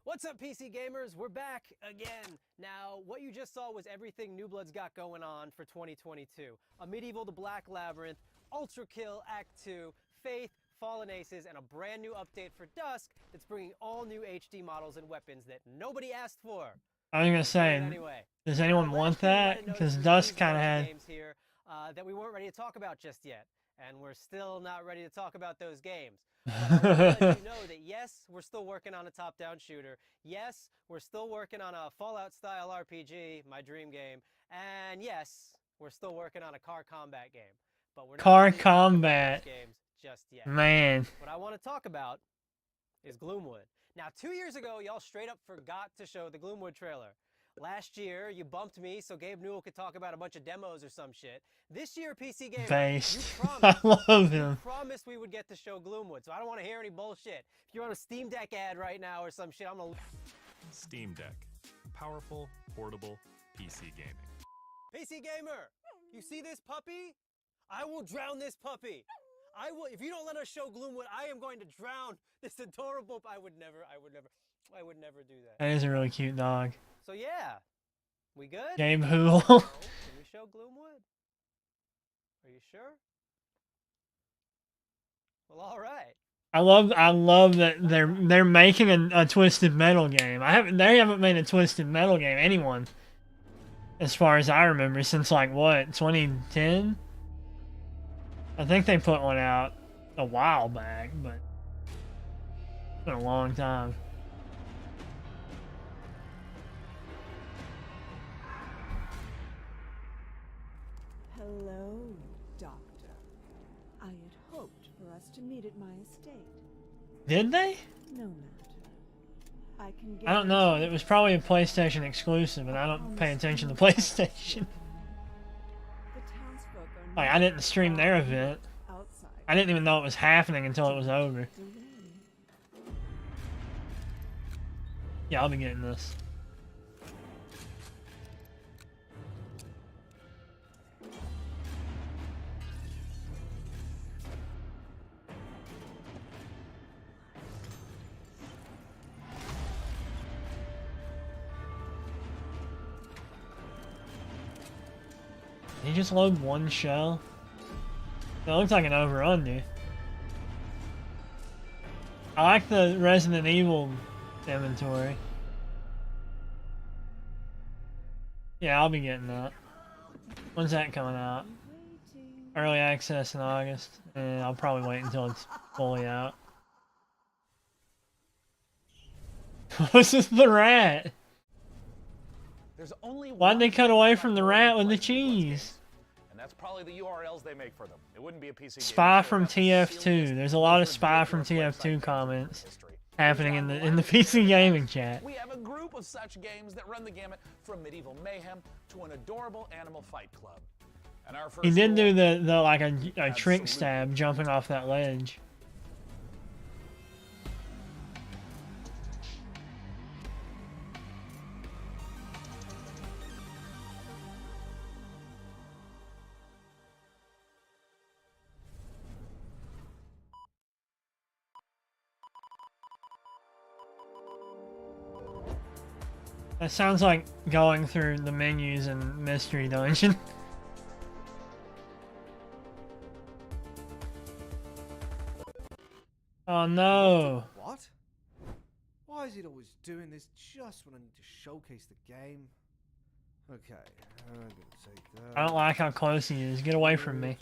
What's up, PC gamers? We're back again. Now, what you just saw was everything New Blood's got going on for 2022. A Medieval the Black Labyrinth, Ultra Kill Act 2, Faith, Fallen Aces, and a brand new update for Dusk that's bringing all new HD models and weapons that nobody asked for. I was gonna say, anyway, does anyone want that? Because Dusk kind of had. Games here that we weren't ready to talk about just yet, and we're still not ready to talk about those games. But I want to let you know that yes, we're still working on a top-down shooter. Yes, we're still working on a Fallout-style RPG, my dream game, and yes, we're still working on a car combat game. But we're not Car combat. games just yet. Man. What I want to talk about is Gloomwood. Now, 2 years ago, y'all straight up forgot to show the Gloomwood trailer. Last year, you bumped me so Gabe Newell could talk about a bunch of demos or some shit. This year, PC Gamer, Based. you promised, I love him. You promised we would get to show Gloomwood, so I don't want to hear any bullshit. If you're on a Steam Deck ad right now or some shit, I'm gonna... Steam Deck. Powerful, portable, PC gaming. PC Gamer, you see this puppy? I will drown this puppy. I will. If you don't let us show Gloomwood, I am going to drown this adorable. I would never do that. That is a really cute dog. So yeah, we good? Gabe Hool. Can we show Gloomwood? Are you sure? Well, all right. I love that they're making a Twisted Metal game. They haven't made a Twisted Metal game, anyone, as far as I remember, since like what, 2010? I think they put one out a while back, but it's been a long time. Hello, Doctor. I had hoped for us to meet at my estate. Did they? No matter. I can get I don't know. It was probably a PlayStation exclusive, and I don't pay attention to PlayStation. Like, I didn't stream their event. I didn't even know it was happening until it was over. Yeah, I'll be getting this. Did he just load one shell? It looks like an over-under. I like the Resident Evil inventory. Yeah, I'll be getting that. When's that coming out? Early access in August. And I'll probably wait until it's fully out. What's this, the rat? Why'd they cut away from the rat with the cheese? And that's probably the URLs they make for them. It wouldn't be a PC game. Spy from TF2. There's a lot of Spy from TF2 comments happening in the PC gaming chat. We have a group of such games that run the gamut from medieval mayhem to an adorable animal fight club. And our first He did do the like a trick stab jumping off that ledge. That sounds like going through the menus in Mystery Dungeon. Oh no! What? Why is it always doing this just when I need to showcase the game? Okay, I'm gonna take that. I don't like how close he is. Get away from me.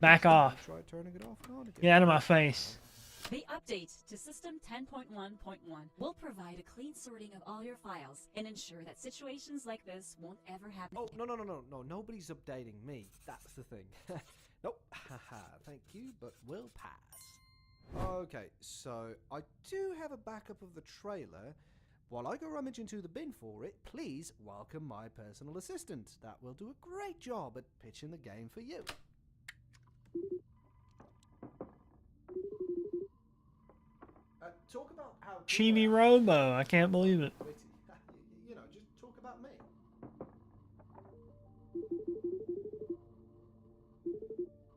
Back off. Try turning it off. Get out of my face. The update to System 10.1.1 will provide a clean sorting of all your files and ensure that situations like this won't ever happen. Oh, no, nobody's updating me. That's the thing. Nope, haha, thank you, but we'll pass. Okay, so I do have a backup of the trailer. While I go rummage into the bin for it, please welcome my personal assistant. That will do a great job at pitching the game for you. Talk about how Chibi Robo, I can't believe it. You know, just talk about me.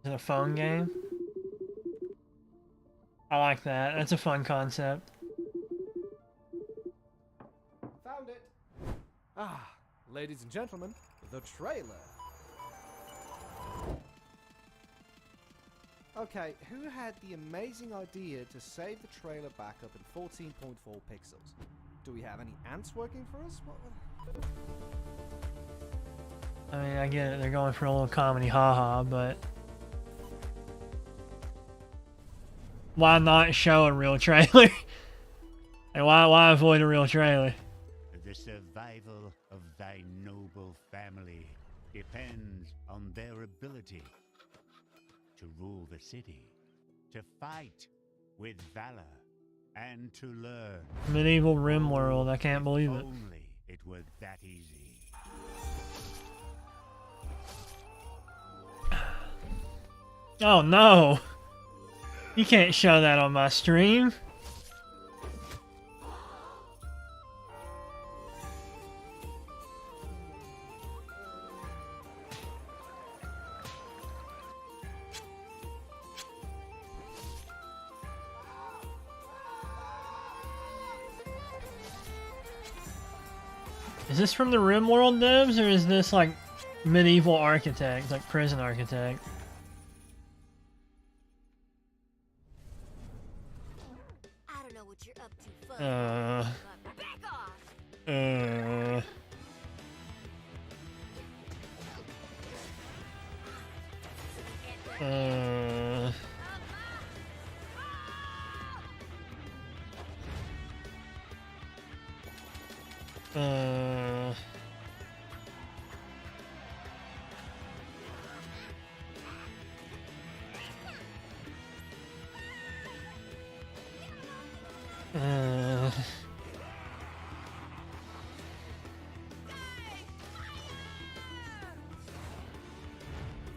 Is it a phone game? I like that. That's a fun concept. Found it. Ah, ladies and gentlemen, the trailer. Okay, who had the amazing idea to save the trailer backup in 14.4 pixels? Do we have any ants working for us? I mean, I get it. They're going for a little comedy haha, but why not show a real trailer? And why avoid a real trailer? The survival of thy noble family depends on their ability to rule the city, to fight with valor, and to learn. Medieval Rim World, I can't believe it. Only it were that easy. Oh no! You can't show that on my stream. Is this from the RimWorld devs, or is this like Medieval Architect, like Prison Architect? I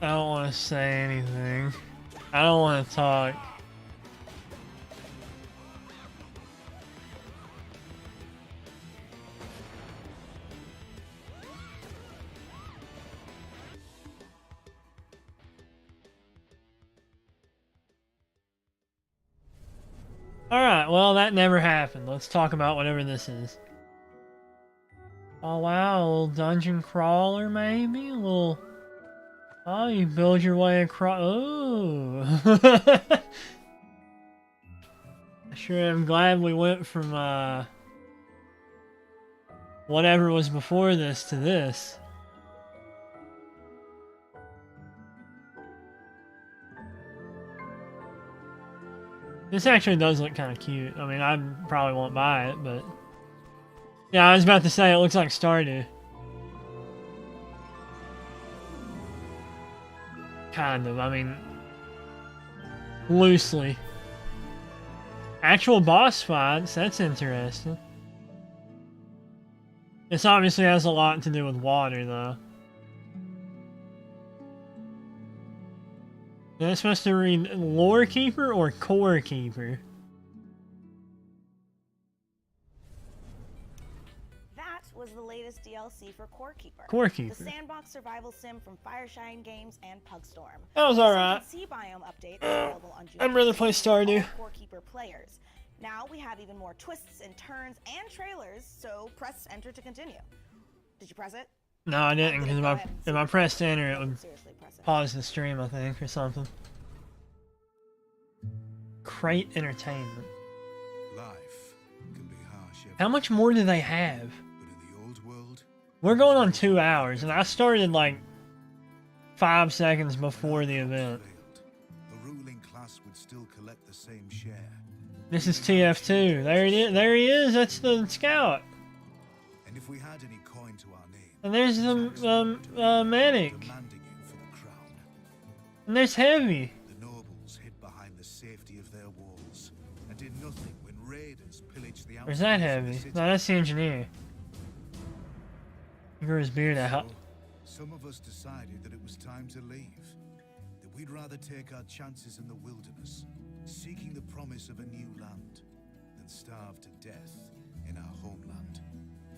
don't want to say anything. I don't want to talk. Alright, well, that never happened. Let's talk about whatever this is. Oh, wow, a little dungeon crawler, maybe? A little... Oh, you build your way across... Oh! Sure, I'm glad we went from, whatever was before this to this. This actually does look kind of cute. I mean, I probably won't buy it, but... Yeah, I was about to say, it looks like Stardew. Kind of, I mean... Loosely. Actual boss fights, that's interesting. This obviously has a lot to do with water, though. Is that supposed to read Lore Keeper or Core Keeper? That was the latest DLC for Core Keeper. Core Keeper. The sandbox survival sim from Fireshine Games and Pugstorm. That was alright. The Sea Biome update is available on June I'd rather play Stardew. Core Keeper players. Now we have even more twists and turns and trailers, so press enter to continue. Did you press it? No, I didn't, because if I pressed enter, it would pause the stream, I think, or something. Crate Entertainment. Life can be harsh. How much more do they have? We're going on 2 hours, and I started like 5 seconds before the event. The ruling class would still collect the same share. This is TF2. There it is. There he is. That's the scout. And if we had any coin to our name, and there's the medic. And there's Heavy. The nobles hid behind the safety of their walls and did nothing when raiders pillaged the. Where's that Heavy? No, that's the engineer. He grew his beard out. Some of us decided that it was time to leave. That we'd rather take our chances in the wilderness, seeking the promise of a new land, than starve to death in our homeland.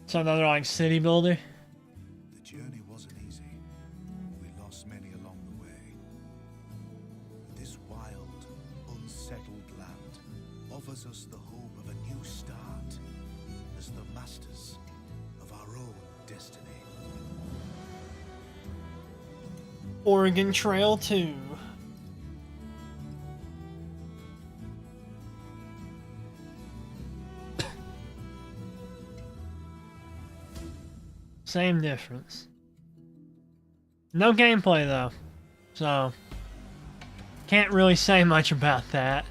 So another like city builder. The journey wasn't easy. We lost many along the way. But this wild, unsettled land offers us the hope of a new start as the masters of our own destiny. Oregon Trail 2. Same difference. No gameplay though, so can't really say much about that.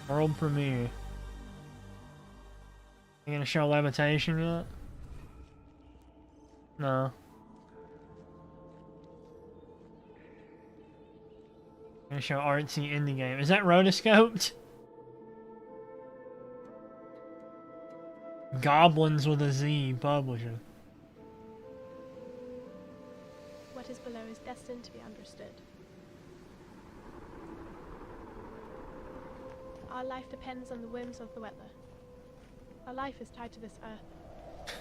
World premiere. You gonna show levitation yet? No. Gonna show artsy indie game. Is that rotoscoped? Goblins with a Z publisher. What is below is destined to be understood. Our life depends on the whims of the weather. Our life is tied to this earth.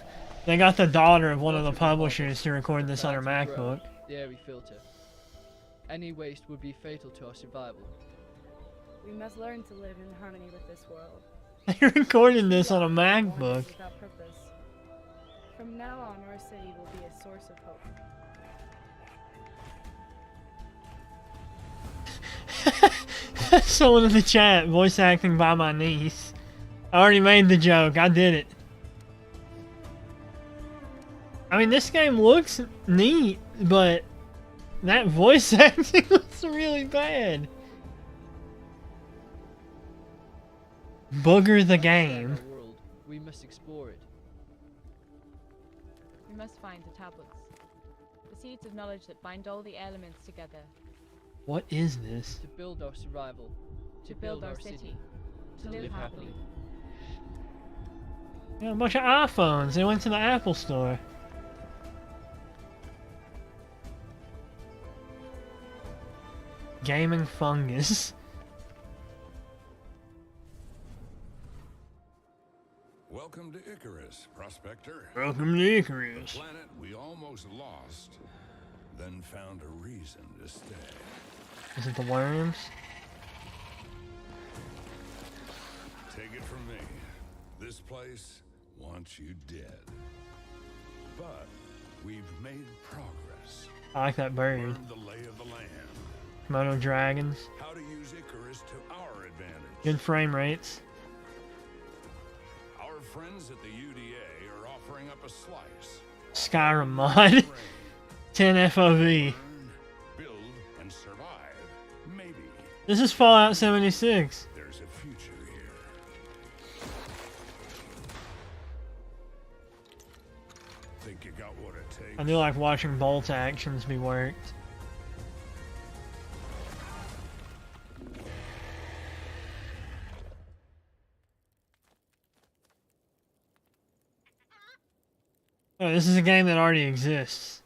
They got the daughter of one of the publishers to record this on her MacBook. The air we filter. Any waste would be fatal to our survival. We must learn to live in harmony with this world. They're recording this on a MacBook. Without purpose. From now on, our city will be a source of hope. Someone in the chat, voice acting by my niece. I already made the joke. I did it. I mean, this game looks neat, but that voice acting looks really bad. Booger the game. World. We must explore it. We must find the tablets. The seeds of knowledge that bind all the elements together. What is this? To build our survival. To build our city. To live happily. Yeah, a bunch of iPhones. They went to the Apple store. Gaming fungus. Welcome to Icarus, Prospector. Welcome to Icarus. The planet we almost lost, then found a reason to stay. Is it the worms? Take it from me. This place wants you dead. But we've made progress. I like that bird. Learned the lay of the land. Komodo dragons. How to use Icarus to our advantage. Good frame rates. Our friends at the UDA are offering up a slice. Skyrim mod. 10 FOV. Build and survive. Maybe. This is Fallout 76. There's a future here. Think you got what it takes? I do like watching bolt actions be worked. Oh, this is a game that already exists.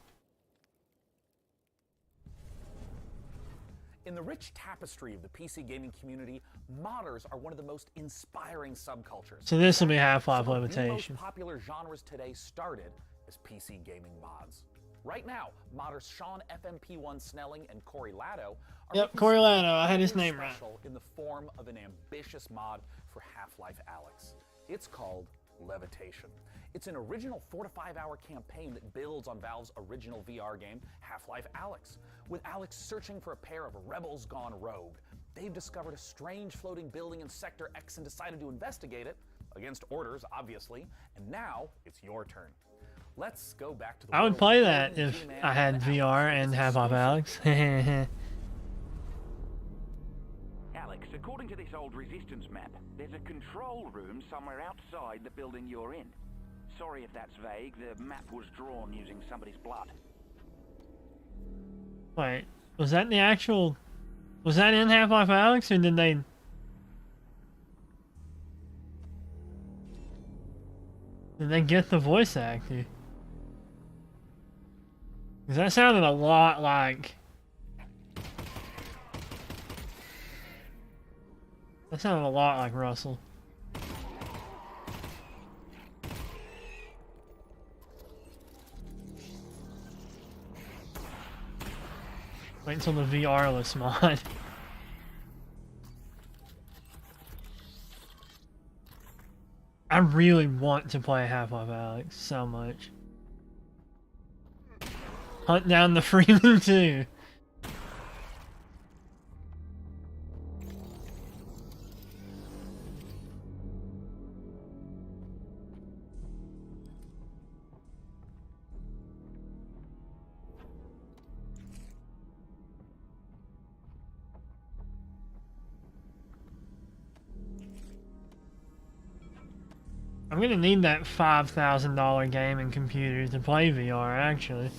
In the rich tapestry of the PC gaming community, modders are one of the most inspiring subcultures. So this will be Half-Life Some of the Limitation. most popular genres today started as PC gaming mods. Right now, modders Sean FMP1 Snelling and Corey Latto are Yep, making Corey something Latto, I had his rather name right. special in the form of an ambitious mod for Half-Life Alyx. It's called Levitation. It's an original 4 to 5 hour campaign that builds on Valve's original VR game, Half-Life Alyx. With Alyx searching for a pair of rebels gone rogue, they've discovered a strange floating building in Sector X and decided to investigate it, against orders, obviously, and now it's your turn. Let's go back to the I would world play of that Golden if G-Man I had and VR Alyx. and Half-Life Alyx. Alex, according to this old resistance map, there's a control room somewhere outside the building you're in. Sorry if that's vague, the map was drawn using somebody's blood. Wait, was that the actual... Was that in Half-Life Alyx, or did they... Did they get the voice actor? Because that sounded a lot like... That sounded a lot like Russell. Wait until the VR-less mod. I really want to play Half-Life Alyx so much. Hunt down the Freeman too. I'm gonna need that $5,000 gaming computer to play VR, actually.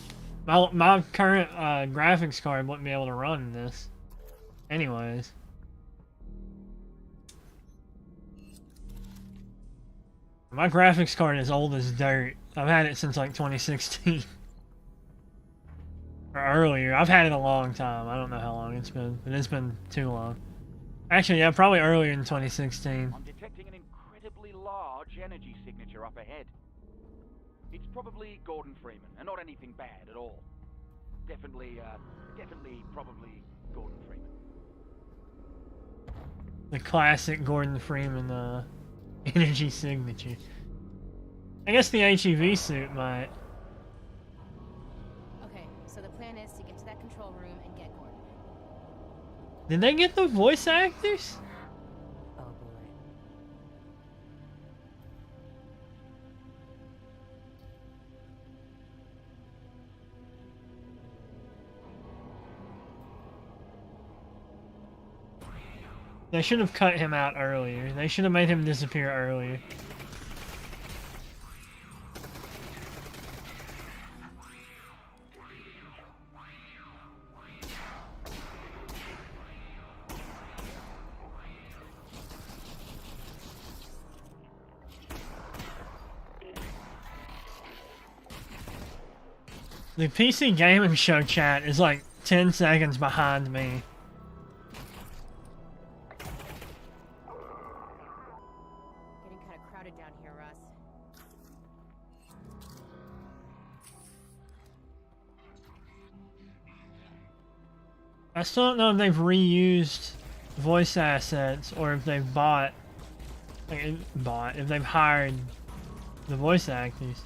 My current graphics card wouldn't be able to run this. Anyways. My graphics card is old as dirt. I've had it since like 2016. Or earlier. I've had it a long time. I don't know how long it's been, but it's been too long. Actually, yeah, probably earlier in 2016. I'm detecting an incredibly large energy signature up ahead. It's probably Gordon Freeman, and not anything bad at all. Definitely, probably Gordon Freeman. The classic Gordon Freeman energy signature. I guess the HEV suit might. Okay, so the plan is to get to that control room and get Gordon. Did they get the voice actors? Oh boy. They should have cut him out earlier. They should have made him disappear earlier. The PC Gaming Show chat is like 10 seconds behind me. Getting kind of crowded down here, Russ. I still don't know if they've reused voice assets or if they've if they've hired the voice actors.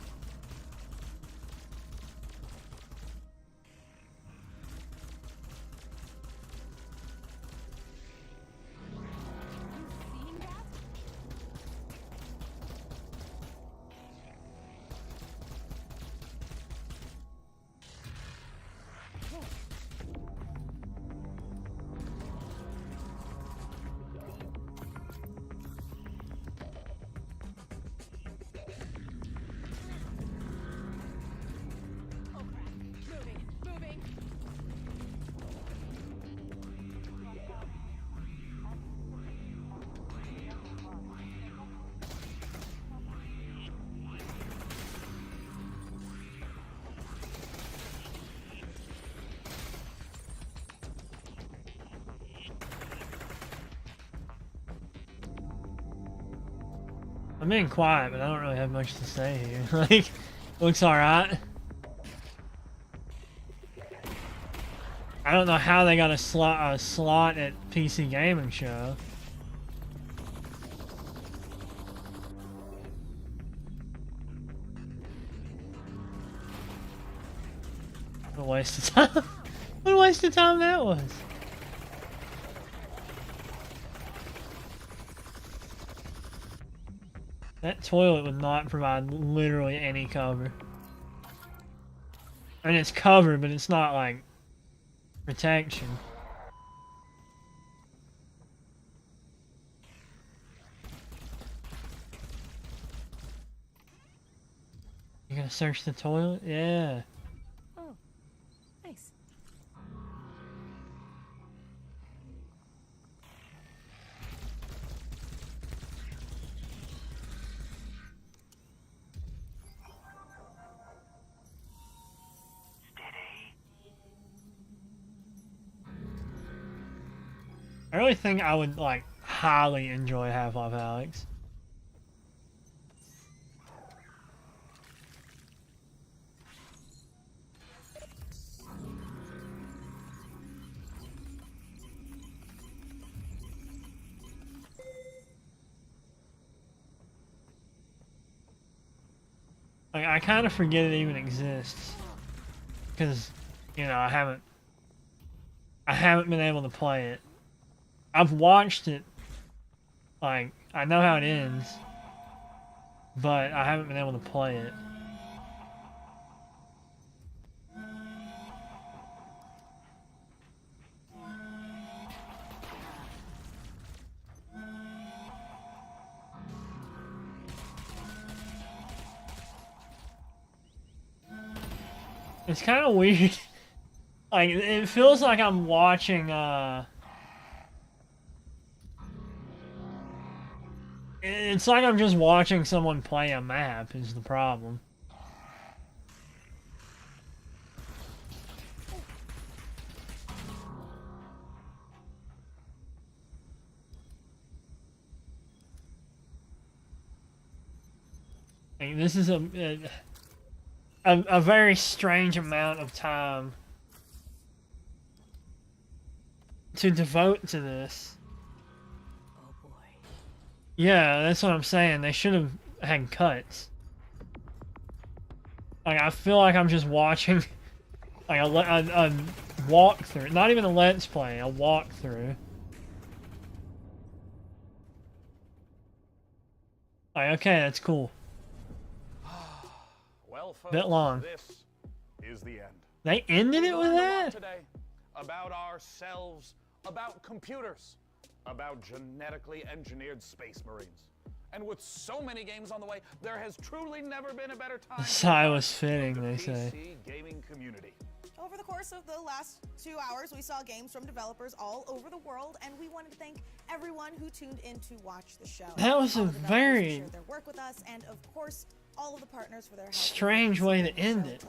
I'm being quiet, but I don't really have much to say here. Like, looks alright. I don't know how they got a slot at PC Gaming Show. What a waste of time. What a waste of time that was. That toilet would not provide literally any cover. I mean, it's covered, but it's not like protection. You gonna search the toilet? Yeah. Oh, nice. I really think I would, like, highly enjoy Half-Life Alyx. Like, I kind of forget it even exists. Because, you know, I haven't been able to play it. I've watched it, like, I know how it ends, but I haven't been able to play it. It's kind of weird. Like, it feels like I'm watching, it's like I'm just watching someone play a map is the problem. Like, this is a very strange amount of time to devote to this. Yeah, that's what I'm saying. They should have had cuts. Like, I feel like I'm just watching like a walkthrough. Not even a let's play, a walkthrough. Like, okay, that's cool. Well, folks, Bit long. this is the end. They ended it with We learned a lot that? today about ourselves, about computers, about genetically engineered space marines. And with so many games on the way, there has truly never been a better time The to sigh be was fitting, part they of the say. PC gaming community. Over the course of the last 2 hours, we saw games from developers all over the world, and we wanted to thank everyone who tuned in to watch the show. That was All a the developers who very shared their work with us, and of course, all of the partners for their help. strange way to end it.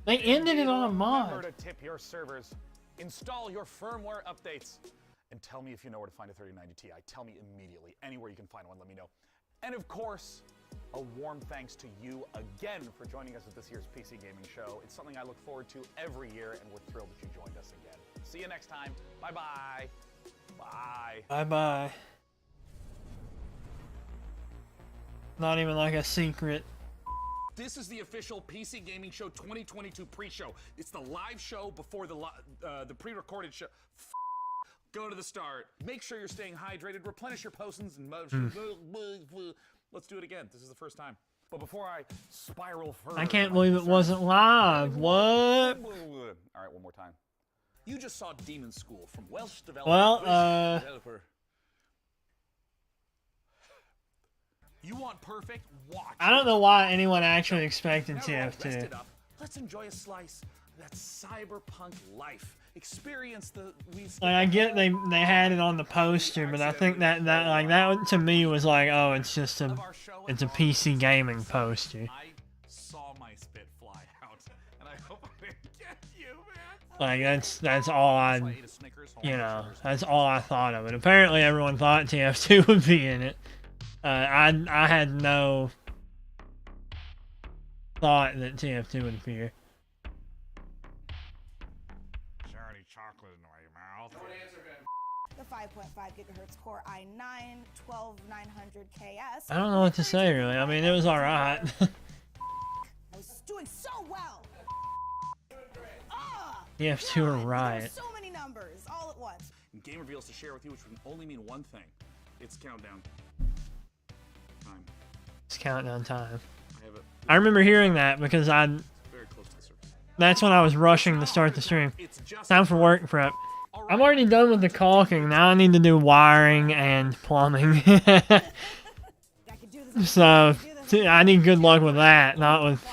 They ended it on a Remember mod. to tip your servers, install your firmware updates, and tell me if you know where to find a 3090 Ti. Tell me immediately. Anywhere you can find one, let me know. And of course, a warm thanks to you again for joining us at this year's PC Gaming Show. It's something I look forward to every year, and we're thrilled that you joined us again. See you next time. Bye-bye. Bye. Bye-bye. Not even like a secret. This is the official PC Gaming Show 2022 pre-show. It's the live show before the pre-recorded show. Go to the start. Make sure you're staying hydrated. Replenish your potions and motion. Let's do it again. This is the first time. But before I spiral further, I can't believe it wasn't live. What? All right, one more time. You just saw Demon School from Welsh developer. Well, You want perfect? Watch. I don't know why anyone actually expected Now we're all TF2. rested up. Let's enjoy a slice of that cyberpunk life. Experience the Like, I get they had it on the poster, but I think that to me was like, oh, it's just a PC gaming poster. I saw my spit fly out, and I hope I didn't get you, man. Like that's all that's all I thought of it. Apparently everyone thought TF2 would be in it. I had no thought that TF2 would appear. Dirty chocolate in my mouth. The 5.5 gigahertz Core i9 12900KS. I don't know what to say really. I mean, it was alright. I was doing so well. TF2 or Riot. So many numbers all at once. Game reveals to share with you, which can only mean one thing. It's countdown time. It's countdown time. I have it. I remember hearing that because Very close to the surface. that's when I was rushing to start the stream. Time for work prep. I'm already done with the caulking. Now I need to do wiring and plumbing. So I need good luck with that, not with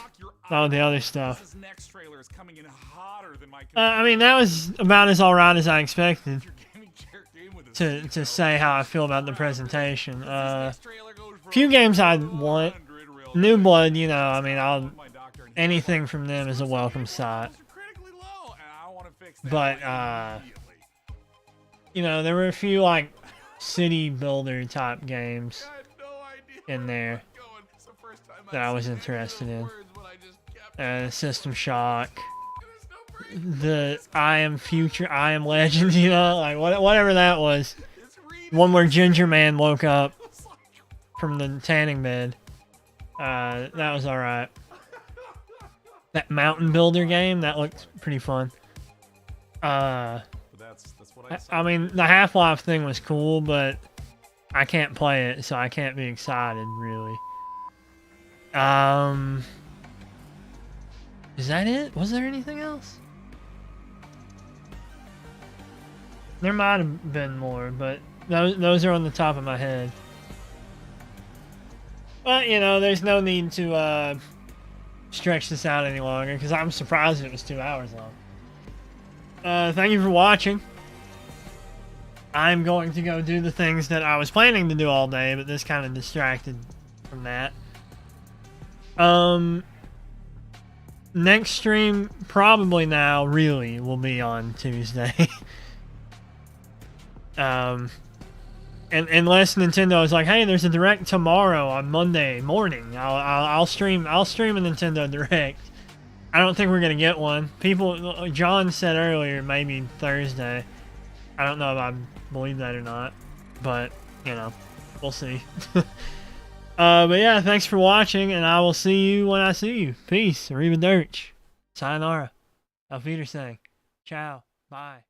the other stuff. This next trailer is coming in hotter than my I mean, that was about as alright as I expected. To say how I feel about the presentation. Few games I'd want. New Blood, you know, I mean, anything from them is a welcome sight. But, you know, there were a few, like, city builder type games in there that I was interested in. System Shock. The I Am Legend, you know, like whatever that was. One where Ginger Man woke up from the tanning bed. That was alright. That Mountain Builder game, that looked pretty fun. I mean, the Half-Life thing was cool, but I can't play it, so I can't be excited, really. Is that it? Was there anything else? There might have been more, but those are on the top of my head. But, you know, there's no need to stretch this out any longer, because I'm surprised it was 2 hours long. Thank you for watching. I'm going to go do the things that I was planning to do all day, but this kind of distracted from that. Next stream, probably now, really, will be on Tuesday. Unless Nintendo is like, hey, there's a Direct tomorrow on Monday morning. I'll stream a Nintendo Direct. I don't think we're gonna get one. John said earlier, maybe Thursday. I don't know if I believe that or not, but you know, we'll see. But yeah, thanks for watching, and I will see you when I see you. Peace. Arrivederci. Sayonara. Auf Wiedersehen. Ciao. Bye.